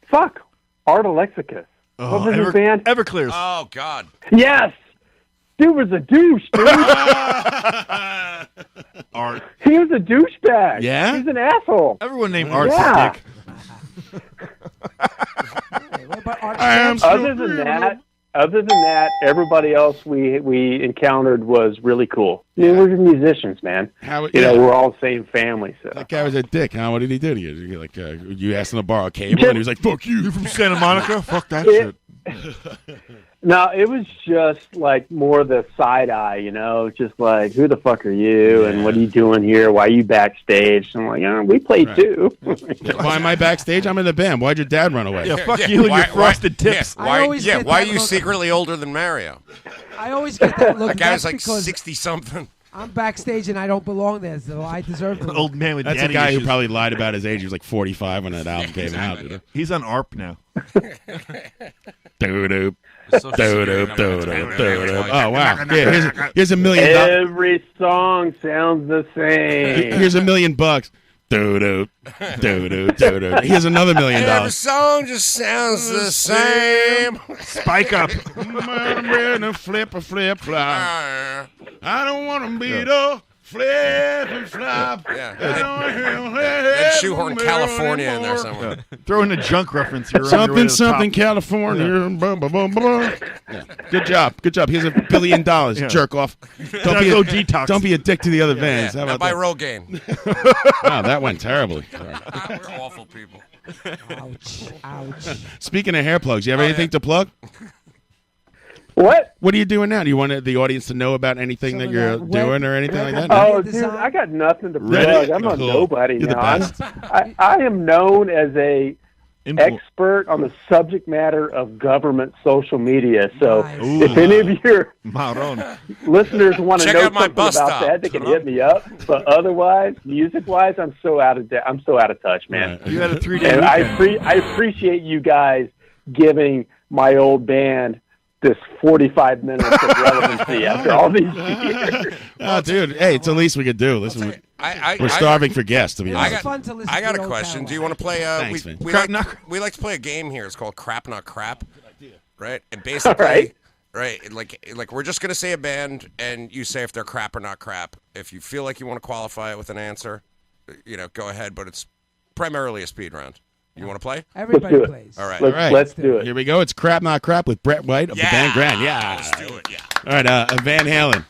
Fuck, Art Alexicus. Oh, What was his band? Everclears. Oh God. Yes, dude was a douche, dude. Art. He was a douchebag. Yeah? He's an asshole. Everyone named Art's Yeah. a dick. Hey, what about Art I am Swanson? Other than that, everybody else we encountered was really cool. I mean, we're musicians, man. How, You know, we're all the same family. So that guy was a dick. Huh? What did he do to you? You like you asked him to borrow a cable, and he was like, "Fuck you." You from Santa Monica? Fuck that shit. no, it was just like more the side eye, you know, just like, who the fuck are you, and what are you doing here? Why are you backstage? And I'm like, we play too. Why am I backstage? I'm in the band. Why'd your dad run away? Yeah, fuck you and your frosted tips. I always get why are that you look. secretly older than Mario? I always get that look. That guy was That's like because 60-something. I'm backstage and I don't belong there, so I deserve the look. Old man with That's a daddy guy issues. who probably lied about his age. He was like 45 when that album came out. He's on ARP now. Doo-doop. Social Doo-doop, Security doo-doop, number. doo-doop. Oh, wow. Yeah, here's $1 million. Every song sounds the same. Here's $1 million. Doo-doop. Doo-doop, doo-doop. Here's another $1 million. Every song just sounds the same. Spike up. I'm ready to flip a flip-flop. I don't want to be the flip and flop. Yeah. Then shoehorn California in there somewhere. Throw in a junk reference here. Something, something, California. Bum, bum, bum, bum. Yeah. Good job. Here's $1 billion. Jerk off. Go detox. Don't be a dick to the other bands. How Now about by that? Rogaine. Wow, that went terribly. We're awful people. Ouch. Speaking of hair plugs, you have anything to plug? What? What are you doing now? Do you want the audience to know about anything Some that of you're that doing web- or anything like that? Oh, Design. dude, I got nothing to Reddit? plug. I'm a Cool. nobody You're the now. best. I am known as a expert on the subject matter of government social media. So Nice. if any of your Marron. listeners want to Check know out my something bus about stop. that, they can hit me up. But otherwise, music-wise, I'm so out of touch, man. Right. You had a 3-day And weekend. I appreciate you guys giving my old band this 45 minutes of relevancy after all these years. Oh, dude. Hey, it's the least we could do. Listen, we're starving for guests, to be It honest. was fun to listen I got to a the old question. catalog. Do you want to play? Thanks, man. We like to play a game here. It's called Crap Not Crap, right? And basically, right, like we're just gonna say a band, and you say if they're crap or not crap. If you feel like you want to qualify it with an answer, go ahead. But it's primarily a speed round. You want to play? Everybody Let's do it. plays. All right. Let's do it. Here we go. It's Crap Not Crap with Brett White of the band Gren. Yeah. Let's do it. Yeah. All right, Van Halen.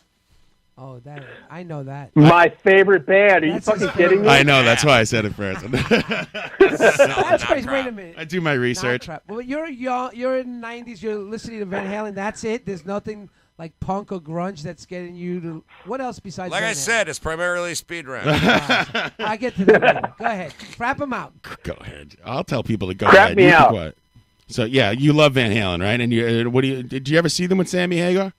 Oh, I know that. My favorite band. Are you That's fucking his kidding me? I know. That's why I said it first. That's crazy. Wait a minute. I do my Not research. crap. Well, you're young. You're in the 90s. You're listening to Van Halen. That's it. There's nothing like punk or grunge that's getting you to. What else besides? Like Van I Halen? said, it's primarily a speed round. I get to that later. Go ahead. Crap them out. Go ahead. I'll tell people to go Crap ahead. me You be out. quiet. So yeah, you love Van Halen, right? And did you ever see them with Sammy Hagar?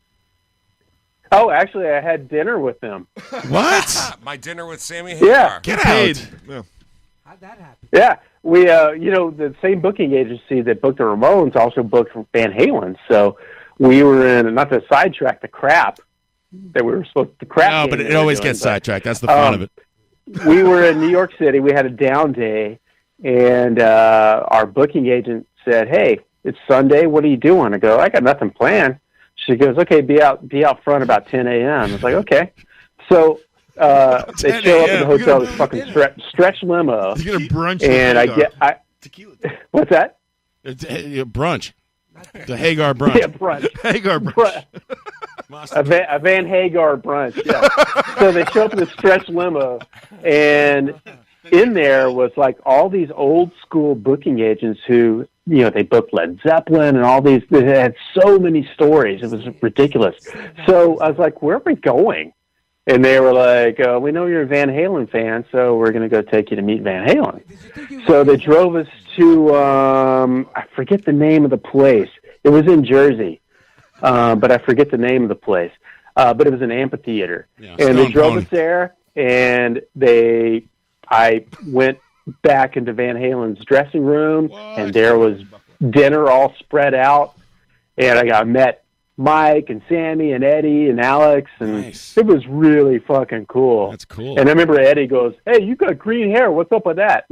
Oh, actually, I had dinner with them. What? My dinner with Sammy Yeah. Hagar. Get Paid. out. Yeah. How'd that happen? Yeah, we, the same booking agency that booked the Ramones also booked Van Halen. So we were in, not to sidetrack the crap that we were supposed to crap. No, game but that it we were always doing, gets but, sidetracked. That's the fun of it. We were in New York City. We had a down day, and our booking agent said, "Hey, it's Sunday. What are you doing?" I go, "I got nothing planned." She goes, "Okay, be out front about 10 a.m." I was like, "Okay." So they show up in the hotel, this fucking stretch limo, You get a brunch. and I what's that? It's brunch. The Hagar brunch. Yeah, brunch. Hagar brunch. A Van Hagar brunch. Yeah. So they show up in the stretch limo, and in there was like all these old school booking agents who, they booked Led Zeppelin and all these. They had so many stories. It was ridiculous. So I was like, "Where are we going?" And they were like, "We know you're a Van Halen fan, so we're going to go take you to meet Van Halen." So they drove us to, I forget the name of the place. It was in Jersey, but I forget the name of the place. But it was an amphitheater. Yeah, and they Stone drove Pony. us there, and I went back into Van Halen's dressing room, and there was dinner all spread out, and I met Mike and Sammy and Eddie and Alex, and Nice. it was really fucking cool. That's cool. And I remember Eddie goes, "Hey, you got green hair. What's up with that?"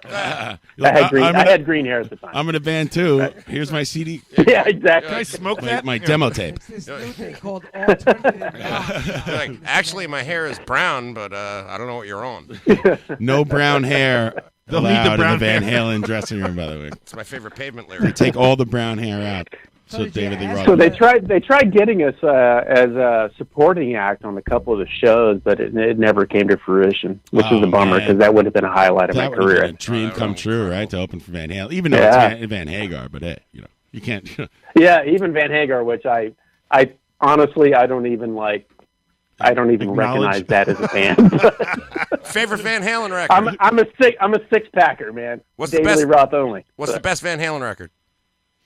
I had green hair at the time. I'm in a band too. Here's my CD. Yeah, exactly. Can I smoke that? My demo tape. It's this new thing called alternative rock. Like, actually, my hair is brown, but I don't know what you're on. No brown hair They'll need the allowed in brown the Van hair. Halen dressing room, by the way. It's my favorite Pavement They lyric. take all the brown hair out. So So did you David Lee ask Roth. So they tried getting us as a supporting act on a couple of the shows, but it never came to fruition, which Oh, is a bummer man. because that would have been a highlight of my That would have career. been a dream Oh, come that true, was right? To open for Van Halen, even though Yeah. it's Van Hagar, but hey, you can't. Yeah, even Van Hagar, which I honestly I don't even Acknowledge. recognize that as a band. Favorite Van Halen record? I'm a six packer, man. What's the David best- Lee Roth only. What's the best Van Halen record?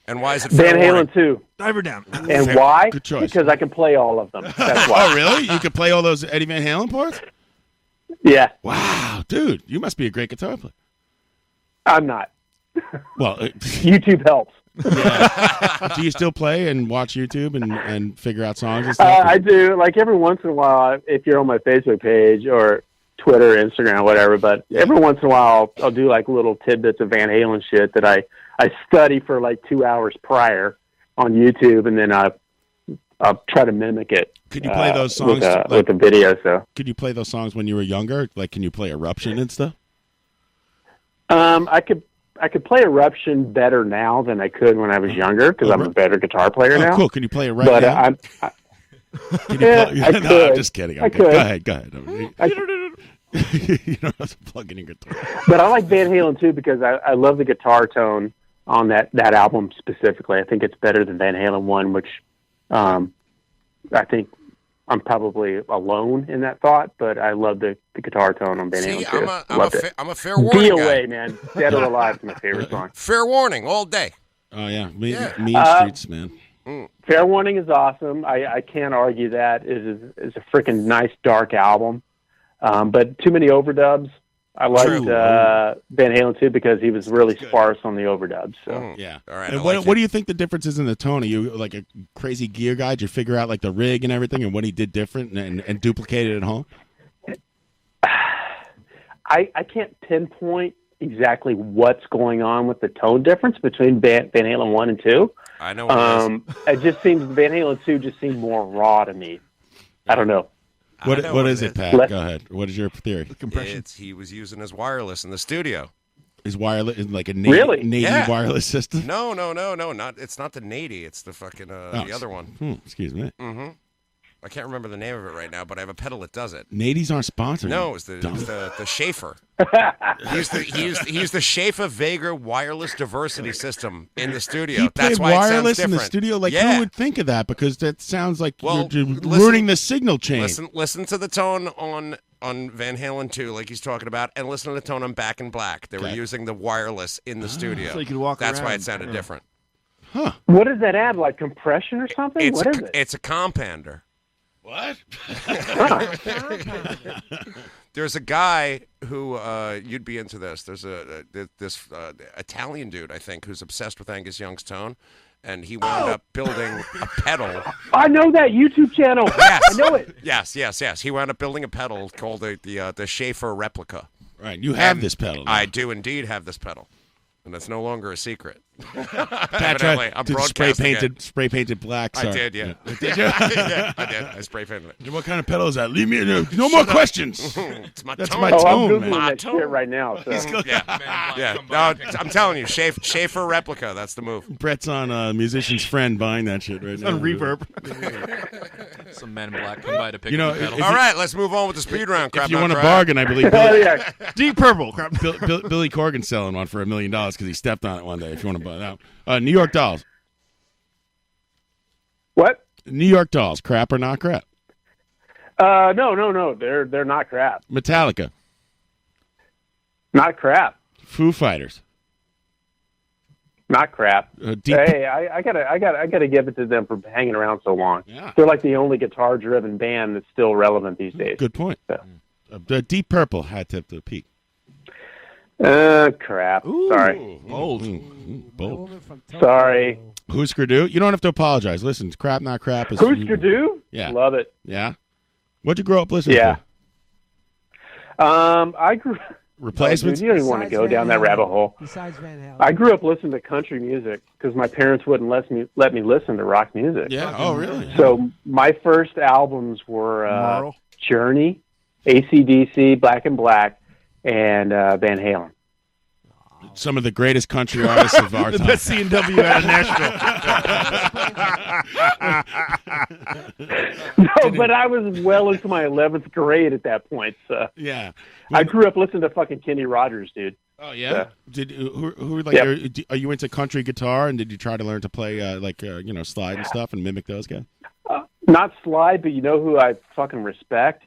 And why is it Van Fair Warning? Halen 2. Diver down. And why? Good choice. Because I can play all of them. That's why. Oh, really? You could play all those Eddie Van Halen parts? Yeah, Wow, dude, you must be a great guitar player. I'm not. Well, YouTube helps. do you still play and watch YouTube and figure out songs and stuff? I do. Like every once in a while, if you're on my Facebook page or Twitter, Instagram, whatever, but every once in a while I'll do like little tidbits of Van Halen shit that I study for like 2 hours prior on YouTube, and then I'll try to mimic it. Could you play those songs with the video? So Could you play those songs when you were younger? Like, can you play Eruption and stuff? I could play Eruption better now than I could when I was younger because I'm a better guitar player Oh, now. cool. Can you play it right But now? I Can you yeah, play? I No, could. I'm just kidding. I could. Go ahead. You don't have to plug in your guitar. But I like Van Halen too because I love the guitar tone on that album specifically. I think it's better than Van Halen 1, which I think I'm probably alone in that thought, but I love the guitar tone on Van See, Halen 2. I'm a Fair Warning Be guy. Away, man. Dead or Alive is my favorite song. Fair Warning all day. Oh yeah, Mean Yeah. Streets, man. Fair Warning is awesome. I can't argue that. It's a freaking nice, dark album. But too many overdubs. I liked Van Halen too because he was really sparse on the overdubs. So. Yeah. All right. And I what, like what it. do you think the difference is in the tone? Are you like a crazy gear guy? Did you figure out like the rig and everything and what he did different and duplicate it at home? I can't pinpoint exactly what's going on with the tone difference between Van Halen 1 and 2. I know what it is. It just seems Van Halen 2 just seemed more raw to me. I don't know. What know what what is it it, is. Pat? Let- Go ahead. What is your theory? He was using his wireless in the studio. Is wireless is like a Really? native Yeah. wireless system? No, not. It's not the Nady. It's the fucking the other one. Excuse me. I can't remember the name of it right now, but I have a pedal that does it. Nadies aren't sponsored. No, you it's the dumb. Schaefer. he used the Schaefer Vega wireless diversity system in the studio. He That's played why it sounds wireless in the different. studio. Like yeah. who would think of that? Because that sounds like Well, you're listen- ruining the signal chain. Listen to the tone on Van Halen 2, like he's talking about, and listen to the tone on Back in Black. They were Okay. using the wireless in the studio. So you could walk That's why around. it sounded Yeah. different. What does that add? Like compression or something? What is it? It's a compander. What? There's a guy who you'd be into this. There's this Italian dude, I think, who's obsessed with Angus Young's tone, and he wound up building a pedal. I know that YouTube channel. Yes, I know it. Yes. He wound up building a pedal called the Schaefer replica. Right. You have And this pedal. now. I do indeed have this pedal, and it's no longer a secret. Pat Evidently, tried I'm to broadcasting it. spray painted black. I Sorry. did, yeah. Did you? Yeah, I did. I spray painted it. What kind of pedal is that? Leave me alone. No more questions. It's my That's tone. my Oh, I'm tone, Googling man. that shit right now. So. Yeah. No, I'm telling you, Schaefer replica. That's the move. Brett's on a musician's friend buying that shit right now. On reverb. Some men in black come by to pick You know, up the pedal. if All right, let's move on with the speed round. Crap If you not want to crap. bargain, I believe Oh Billy, yeah. Deep Purple. Crap. Billy Corgan's selling one for $1 million because he stepped on it one day. If you want to buy that, New York Dolls. What? New York Dolls, crap or not crap? No. They're not crap. Metallica, Not crap. Foo Fighters, Not crap. Deep. Hey, I gotta give it to them for hanging around so long. Yeah. They're like the only guitar-driven band that's still relevant these days. Good point. So. Deep Purple had to peak. Crap. Ooh, Sorry. Bold. Bold. Sorry. Husker Du? You don't have to apologize. Listen, Crap Not Crap is... Husker Du? Yeah. Love it. Yeah? What'd you grow up listening Yeah. to? I grew... Replacements? You don't even want to go down that rabbit hole. Besides Van Halen. I grew up listening to country music because my parents wouldn't let me listen to rock music. Yeah. Oh, really? So my first albums were Marl? Journey, AC/DC, Black and Black, and Van Halen. Some of the greatest country artists of our The time. best C&W out of Nashville. No, but I was well into my 11th grade at that point. So Yeah. I grew up listening to fucking Kenny Rogers, dude. Oh, yeah? Who were like, Yep. are you into country guitar, and did you try to learn to play, slide and stuff and mimic those guys? Not slide, but you know who I fucking respect?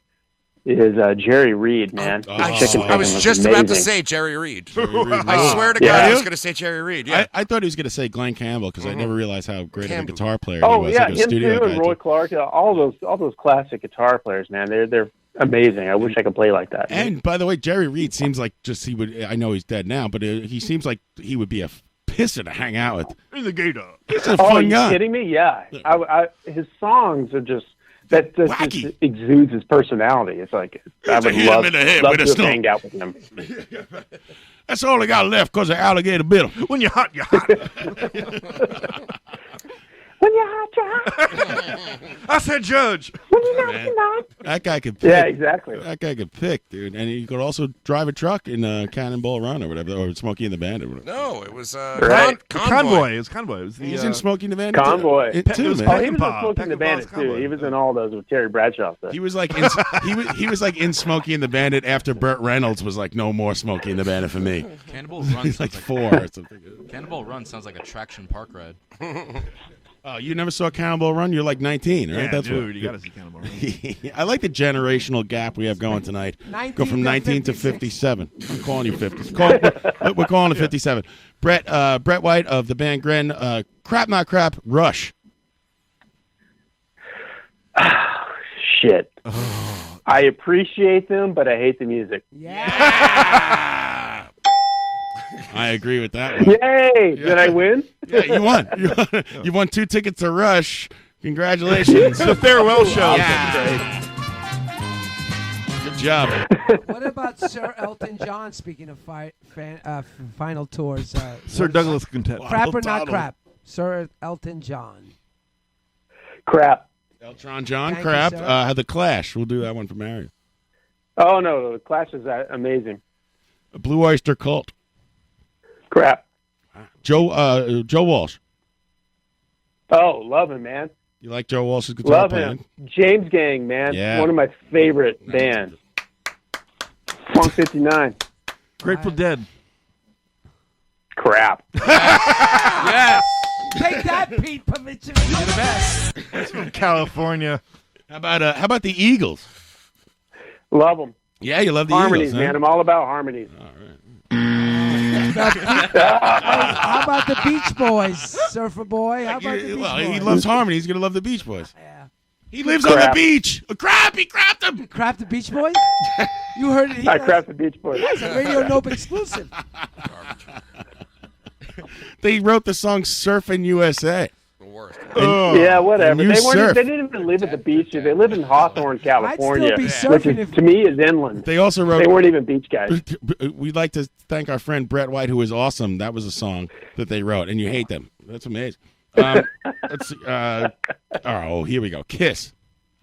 Is Jerry Reed, man. Oh. His chicken I was chicken just about to amazing. say Jerry Reed. Reed. I swear to God, Yeah. I was going to say Jerry Reed. Yeah. I thought he was going to say Glenn Campbell because I never realized how great of a Campbell. guitar player Oh he was. yeah, like a him studio too, guy, and Roy too. Clark. All those classic guitar players, man. They're amazing. I wish I could play like that. And by the way, Jerry Reed seems like he would. I know he's dead now, but he seems like he would be a pisser to hang out with. In the gator. He's a Oh, are fun you guy. kidding me? Yeah. His songs are just that Wacky. just exudes his personality. It's like I would hit him love, in the head love with a to stone. hang out with him. That's all I got left because the alligator bit him. When you're hot, you're hot. When you're hot, you're hot. I said judge. When you're not, Man. you're not. That guy could pick. Yeah, exactly. That guy could pick, dude. And he could also drive a truck in Cannonball Run or whatever, or Smokey and the Bandit. Or whatever. No, it was Right. Convoy. It was Convoy. It was the, He's in Smokey and the Bandit. Convoy. Too, It was man. Oh, he was in Peckinpah. Smoking the Bandit Peckinpah's too. Convoy. He was in all those with Terry Bradshaw stuff. He was like he was like in Smokey and the Bandit after Burt Reynolds was like, no more Smokey and the Bandit for me. Cannonball Run He's sounds like 4 or something. Cannonball Run sounds like a traction park ride. Oh, you never saw Cannonball Run? You're like 19, right? Yeah, That's dude, what, you got to see Cannonball Run. I like the generational gap we have going tonight. 19 Go from to 19 to 56. 57. I'm calling you 50. We're calling it 57. Brett White of the band Gren. Crap Not Crap, Rush. Shit. I appreciate them, but I hate the music. Yeah. I agree with that one. Yay! Did I win? Yeah, you won. You won 2 tickets to Rush. Congratulations. The farewell show. Yeah. Good job. What about Sir Elton John? Speaking of final tours, Sir Douglas Quintet. crap or not Donald. crap? Sir Elton John. Crap. Eltron John, Thank you, crap. sir. The Clash. We'll do that one for Mario. Oh no, the Clash is amazing. Blue Oyster Cult. Crap. Joe Walsh. Oh, love him, man. You like Joe Walsh's guitar Love playing? him. James Gang, man. Yeah. One of my favorite bands. Funk 59. Grateful Dead. Crap. Yes. Take that, Pete Pavicevic. You're the best. From California. How about the Eagles? Love them. Yeah, you love the Harmonies, Eagles, man. I'm all about harmonies. How about the Beach Boys, Surfer Boy? How about the Beach Well, Boys? he loves harmony. He's gonna love the Beach Boys. Yeah. He lives on the Crap. beach. Oh, crap! He crapped him. Crap the Beach Boys? You heard it. I crap the Beach Boys. That's a Radio Nope exclusive. They wrote the song "Surfing USA." The worst. Yeah, whatever. and you surf. They didn't even live at the beach. They live in Hawthorne, California, be which surfing is, if- to me is inland. They also wrote. They weren't even beach guys. We'd like to thank our friend Brett White, who is awesome. That was a song that they wrote, and you hate them. That's amazing. Let's see. Oh, here we go. Kiss.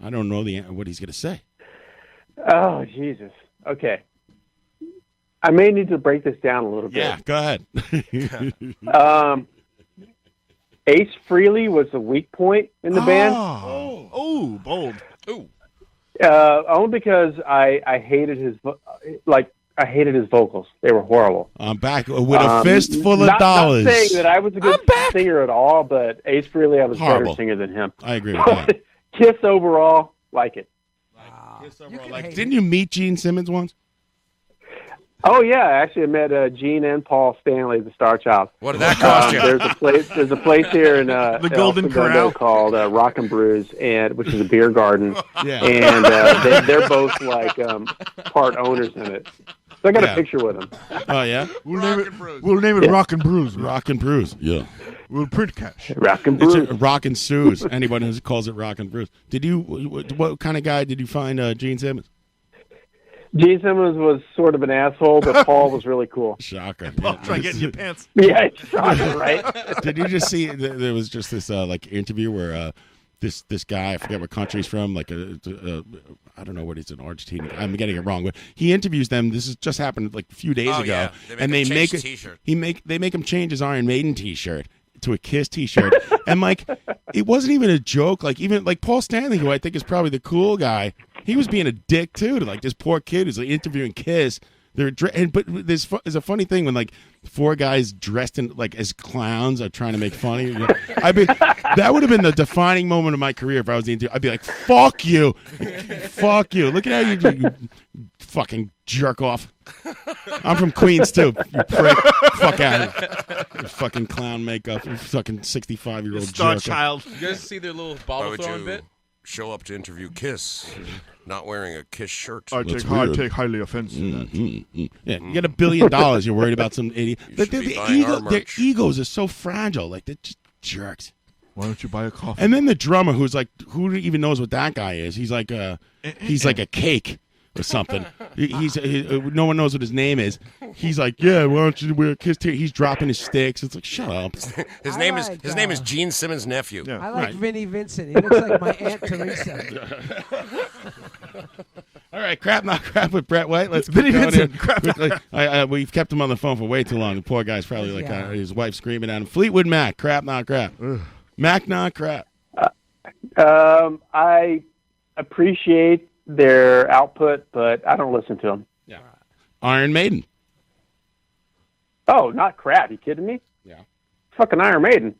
I don't know what he's gonna say. Oh, Jesus. Okay. I may need to break this down a little bit. Yeah, go ahead. Ace Frehley was the weak point in the band. Oh, bold. Ooh. Only because I hated his I hated his vocals. They were horrible. I'm back with a fistful of not, dollars. Not saying that I was a good singer at all, but Ace Frehley, I was a Horrible. better singer than him. I agree with that. Kiss overall, like it. You can hate Didn't you meet Gene Simmons once? Oh yeah, actually I met Gene and Paul Stanley, the Star Child. What did that cost you? There's a place here in The Golden El Segundo Corral? called Rock and Brews, which is a beer garden, Yeah. and they're both like part owners in it. So I got Yeah. a picture with him. Oh yeah, We'll name it Rock and Bruise. Man. Rock and Bruise. Yeah, We'll print cash. Rock and it's Bruce. a Rock and Suze. Anyone who calls it Rock and Bruise. Did you? What kind of guy did you find Gene Simmons? Gene Simmons was sort of an asshole, but Paul was really cool. Shocker. Try to get in your pants. Yeah, it's shocking, right? Did you just see? There was just this like interview where this guy, I forget what country he's from, like I don't know what he's in Argentina. I'm getting it wrong, but he interviews them. This has just happened like a few days ago, Yeah. and they make a t-shirt. they make him change his Iron Maiden T-shirt to a Kiss T-shirt, and like it wasn't even a joke. Like even like Paul Stanley, who I think is probably the cool guy, he was being a dick too to like this poor kid who's like interviewing Kiss. But there's a funny thing when like four guys dressed in like as clowns are trying to make fun of you. That would have been the defining moment of my career if I was the interview. I'd be like, "Fuck you, fuck you! Look at how you fucking jerk off." I'm from Queens too, you prick. Fuck out of here. You fucking clown makeup. You fucking 65-year-old Star jerk. child. You guys see their little Why bottle would throwing you bit? show up to interview Kiss not wearing a Kiss shirt? I That's take weird. highly offense to that. Yeah, you get $1 billion. You're worried about some idiot. should be buying our Their merch. egos are so fragile. Like they're just jerks. Why don't you buy a coffee? And then the drummer, who's like, who even knows what that guy is? He's like a cake or something. No one knows what his name is. He's like, yeah, why don't you wear a Kiss T? He's dropping his sticks. It's like, shut up. His I name like, is Gene Simmons' nephew. Yeah. I like Right. Vinnie Vincent. He looks like my Aunt Teresa. All right, crap, not crap with Brett White. Let's Vinnie keep going here Vincent, crap, quickly. We've kept him on the phone for way too long. The poor guy's probably like Yeah. his wife screaming at him. Fleetwood Mac, crap, not crap. Mac, not crap. I appreciate their output, but I don't listen to them. Yeah. Iron Maiden. Oh, not crap. You kidding me? Yeah. Fucking Iron Maiden.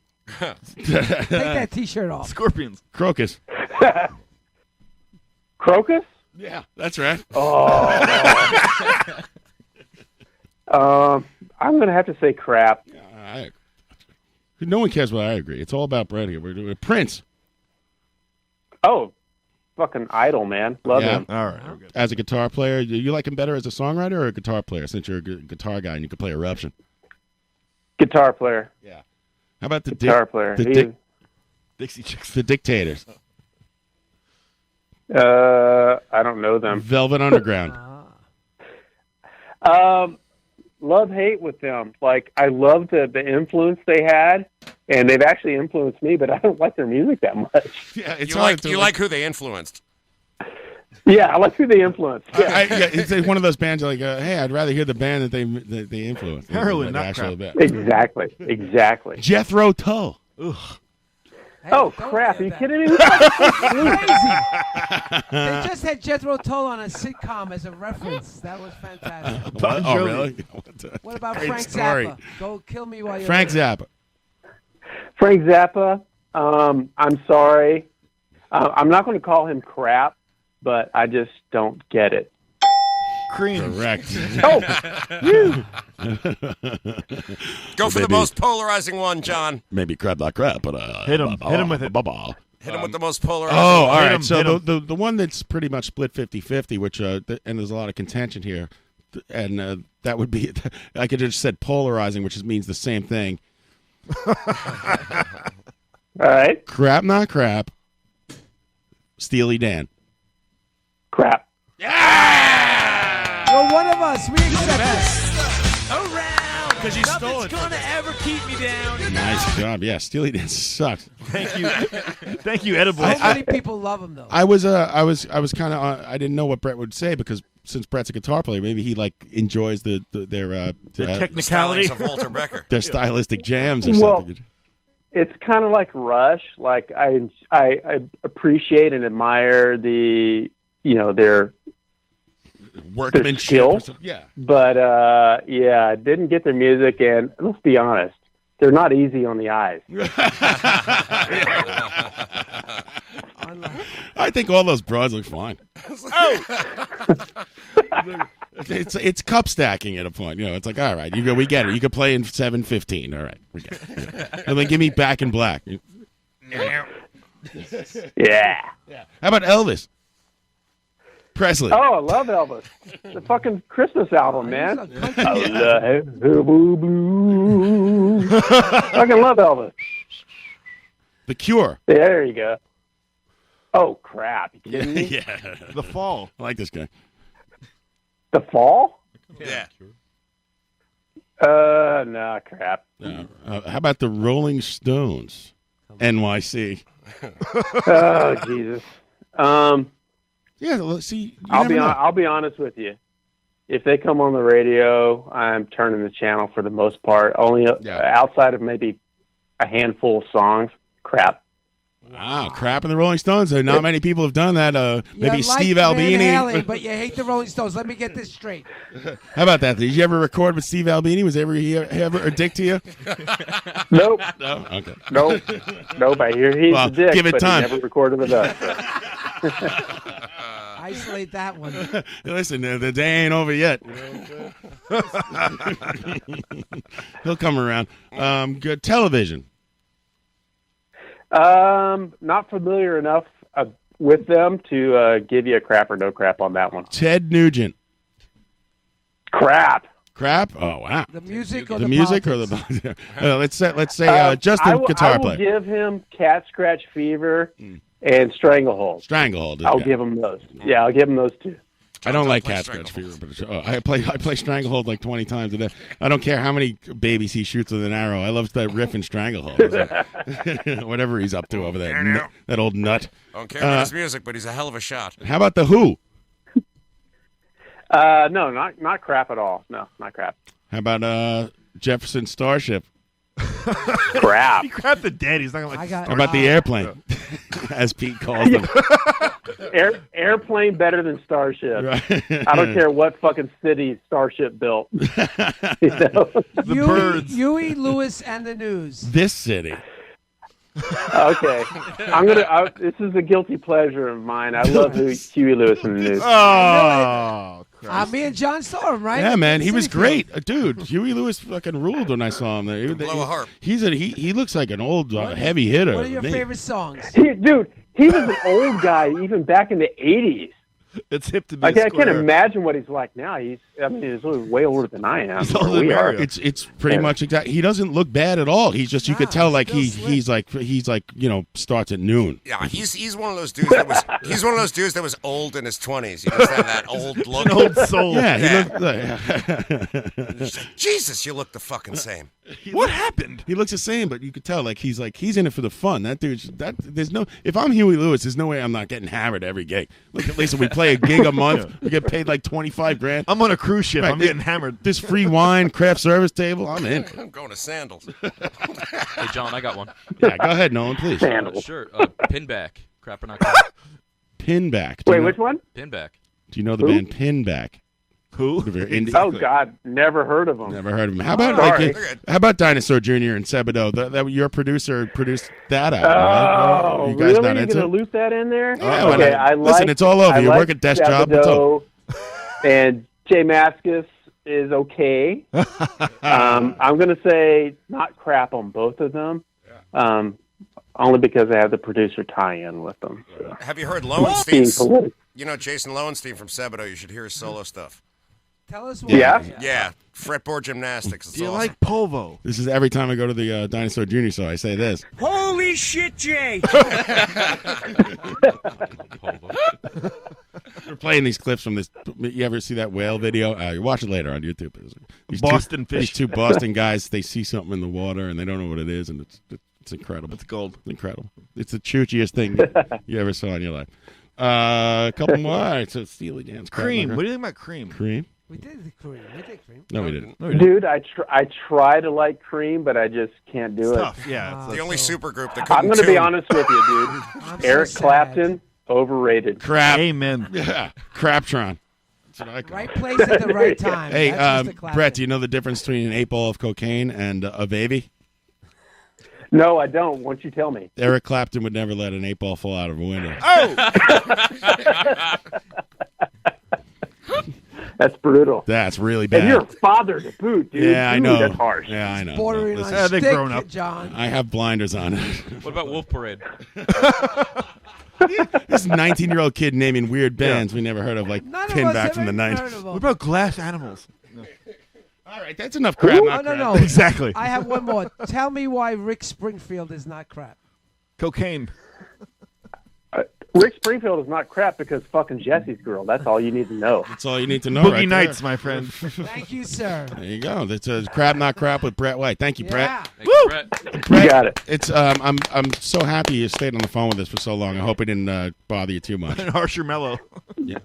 Take that T-shirt off. Scorpions. Crocus. Crocus? Yeah, that's right. I'm going to have to say crap. No one cares what I agree. It's all about Brett here. We're doing Prince. Oh, fucking Idol, man. Love Yeah. him. All right, we're good. As a guitar player, you like him better as a songwriter or a guitar player? Since you're a guitar guy and you can play Eruption. Guitar player. Yeah. How about the Guitar player. Dixie Chicks. the Dictators? I don't know them. Velvet Underground. Love hate with them. Like I love the influence they had, and they've actually influenced me. But I don't like their music that much. Yeah, it's You hard like who they influenced? Yeah, I like who they influenced. Yeah. yeah, it's like one of those bands like, hey, I'd rather hear the band that they influenced. Heroin, than not the actual crap. band. Exactly. Jethro Tull. Hey, Oh don't crap! do Are you that. kidding me? Crazy. They just had Jethro Tull on a sitcom as a reference. That was fantastic. What? Oh, really? What about Great Frank story. Zappa? Go kill me while you're Frank there. Zappa. Frank Zappa. I'm sorry. I'm not going to call him crap, but I just don't get it. Cream. Correct. Oh, Go for the Maybe- most polarizing one, John. Maybe crap, not crap, but Hit him with it. Hit him with the most polarizing. Oh, all Hit right. him, So hit the one that's pretty much split 50-50, which and there's a lot of contention here, and that would be I could have just said polarizing, which means the same thing. all right. Crap, not crap. Steely Dan. Crap. You're one of us. We accept it. Because you stole it. Nice job. Yeah, Steely Dan sucks. Thank you. Thank you, Edible. So many people love him though. I was kind of I didn't know what Brett would say because since Brett's a guitar player, maybe he like enjoys their the Stylings technicality. of Walter Becker. their stylistic jams or Well, something. It's kind of like Rush. Like I appreciate and admire their Workmanship. skill. Or something. Yeah. But yeah, didn't get their music, and let's be honest, they're not easy on the eyes. I think all those broads look fine. It's cup stacking at a point. You know, it's like, all right, we get it. You can play in 7/15. All right, we get it. And then give me Back in Black. Yeah. How about Elvis? Presley. Oh, I love Elvis. The fucking Christmas album, man. He's a country- Fucking love Elvis. The Cure. There you go. Oh, crap. You kidding me? Yeah. The Fall. I like this guy. The Fall? Yeah. No, crap. How about the Rolling Stones? NYC. Oh, Jesus. Yeah, let's see. I'll be honest with you. If they come on the radio, I'm turning the channel for the most part. Only outside of maybe a handful of songs. Crap. Wow, crap in the Rolling Stones. Not many people have done that. Maybe You like Steve Van Albini. Halen, but you hate the Rolling Stones. Let me get this straight. How about that? Did you ever record with Steve Albini? Was he ever a dick to you? Nope. No? Okay. Nope. Nope. I hear he's Well, a dick, give it but time. he never recorded with us. Isolate that one. Listen, the day ain't over yet. He'll come around. Good television. Not familiar enough with them to give you a crap or no crap on that one. Ted Nugent. Crap. Crap? Oh, wow. The music or The the music politics? or the let's say just the guitar I will player. give him Cat Scratch Fever and Stranglehold. Stranglehold. I'll give him those. Yeah, I'll give him those two. I don't like play Cat Scratch Fever, Stranglehold. but I play Stranglehold like 20 times a day. I don't care how many babies he shoots with an arrow. I love that riff in Stranglehold. Whatever he's up to over there. That old nut. I don't care about his music, but he's a hell of a shot. How about the Who? No, not crap at all. No, not crap. How about Jefferson Starship? Crap. He grabbed the dead. He's not gonna like. How about the airplane, as Pete calls them? Airplane better than Starship. Right. I don't care what fucking city Starship built. You know? The birds. Huey Lewis and the News. This city. Okay, this is a guilty pleasure of mine. I love Huey Lewis and the News. Oh, Christ. Me and John saw him, right? Yeah, man, he was City great, dude. Huey Lewis fucking ruled when I saw him there. Blow a harp. He looks like an old heavy hitter. What are your to me. favorite songs? Dude, he was an old guy even back in the 80s. It's hip to be. I a can't square. imagine what he's like now. He's way older than I am. He's older than We are. Mario. It's pretty much exactly. He doesn't look bad at all. He's just you could tell like he's like starts at noon. Yeah, he's one of those dudes that was old in his 20s. He just had that old look. An old soul. Yeah, Yeah. he looked. Just like, Jesus, you look the fucking same. What happened? He looks the same, but you could tell he's in it for the fun. That dude's there's no. If I'm Huey Lewis, there's no way I'm not getting hammered every gig. Like at least if we play a gig a month, we get paid like $25,000. I'm on a cruise ship. Right, I'm getting hammered. This free wine, craft service table, I'm in. I'm going to Sandals. Hey, John, I got one. Yeah, go ahead, Nolan, please. Sure. Pinback. Crap or not crap? Pinback. Do Wait, you know- which one? Pinback. Do you know the band Pinback? Who? Oh God, never heard of him. Never heard of him. How about Sorry. how about Dinosaur Jr. and Sebado? That your producer produced that out. Oh, right? You guys really? not You're into gonna it? loop that in there? Yeah, okay, well, listen, it's all over. I You like work at desk job, it's Sabado, and Jay Mascis is okay. I'm gonna say not crap on both of them. Only because I have the producer tie-in with them. So. Have you heard Being Lowenstein's? political. You know Jason Lowenstein from Sebado. You should hear his solo stuff. Tell us what. Yeah? Yeah, fretboard gymnastics. It's Do you awesome. like Polvo? This is every time I go to the Dinosaur Jr. show, I say this. Holy shit, Jay! We're playing these clips from this. You ever see that whale video? You watch it later on YouTube. These Boston These fish. two Boston guys, they see something in the water and they don't know what it is, and it's incredible. It's gold. It's incredible. It's the choochiest thing you ever saw in your life. A couple more. All right, so Steely Dan's Cream. Crap. What do you think about cream? Cream? We did the cream. We did cream. No, we didn't. Dude, I try to like Cream, but I just can't do it. Tough. Yeah. It's The only supergroup that I'm couldn't going to be tune. honest with you, dude. I'm so Eric sad. Clapton, overrated. Crap. Amen. Yeah. Craptron. That's what I call Right it. place at the right time. Hey, That's just the Brett, do you know the difference between an 8-ball of cocaine and a baby? No, I don't. Won't you tell me? Eric Clapton would never let an 8-ball fall out of a window. That's brutal. That's really bad. And you're a father to boot, dude. Yeah, I Ooh, know. That's harsh. Yeah, I know. bordering Listen, on they're stick, grown up. John. I have blinders on. What about Wolf Parade? This 19-year-old kid naming weird bands we never heard of, like None of us Pinback have from the even 90s. heard of them. What about glass animals? All right, that's enough crap. Oh, Not no, crap. no. Exactly. I have one more. Tell me why Rick Springfield is not crap. Cocaine. Rick Springfield is not crap because fucking Jesse's girl. That's all you need to know. That's all you need to know. Boogie right Nights, there. my friend. Thank you, sir. There you go. That's Crap Not Crap with Brett White. Thank you, Brett. Yeah. Thank you, Brett. You got it. It's I'm so happy you stayed on the phone with us for so long. I hope it didn't bother you too much. And Harsher Mellow. Yeah.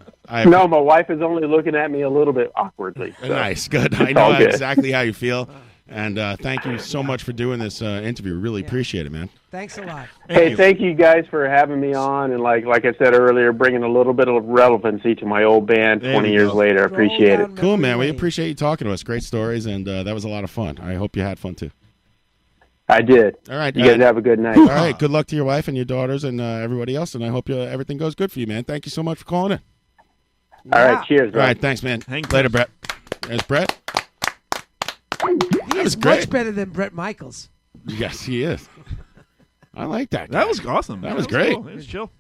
No, my wife is only looking at me a little bit awkwardly. So. Nice, good. I It's know all good. exactly how you feel, and thank you so much for doing this interview. Really appreciate it, man. Thanks a lot. Thank you guys for having me on, and like I said earlier, bringing a little bit of relevancy to my old band There 20 we years go. later. I appreciate it. Cool, man. We appreciate you talking to us. Great stories, and that was a lot of fun. I hope you had fun too. I did. All right, You guys have a good night. All right, good luck to your wife and your daughters and everybody else, and I hope everything goes good for you, man. Thank you so much for calling in. All right, cheers, All bro. right, thanks, man. Thanks. Later, Brett. There's Brett. He was is great. much better than Brett Michaels. Yes, he is. I like that guy. That was awesome. That was great. Cool. It was chill.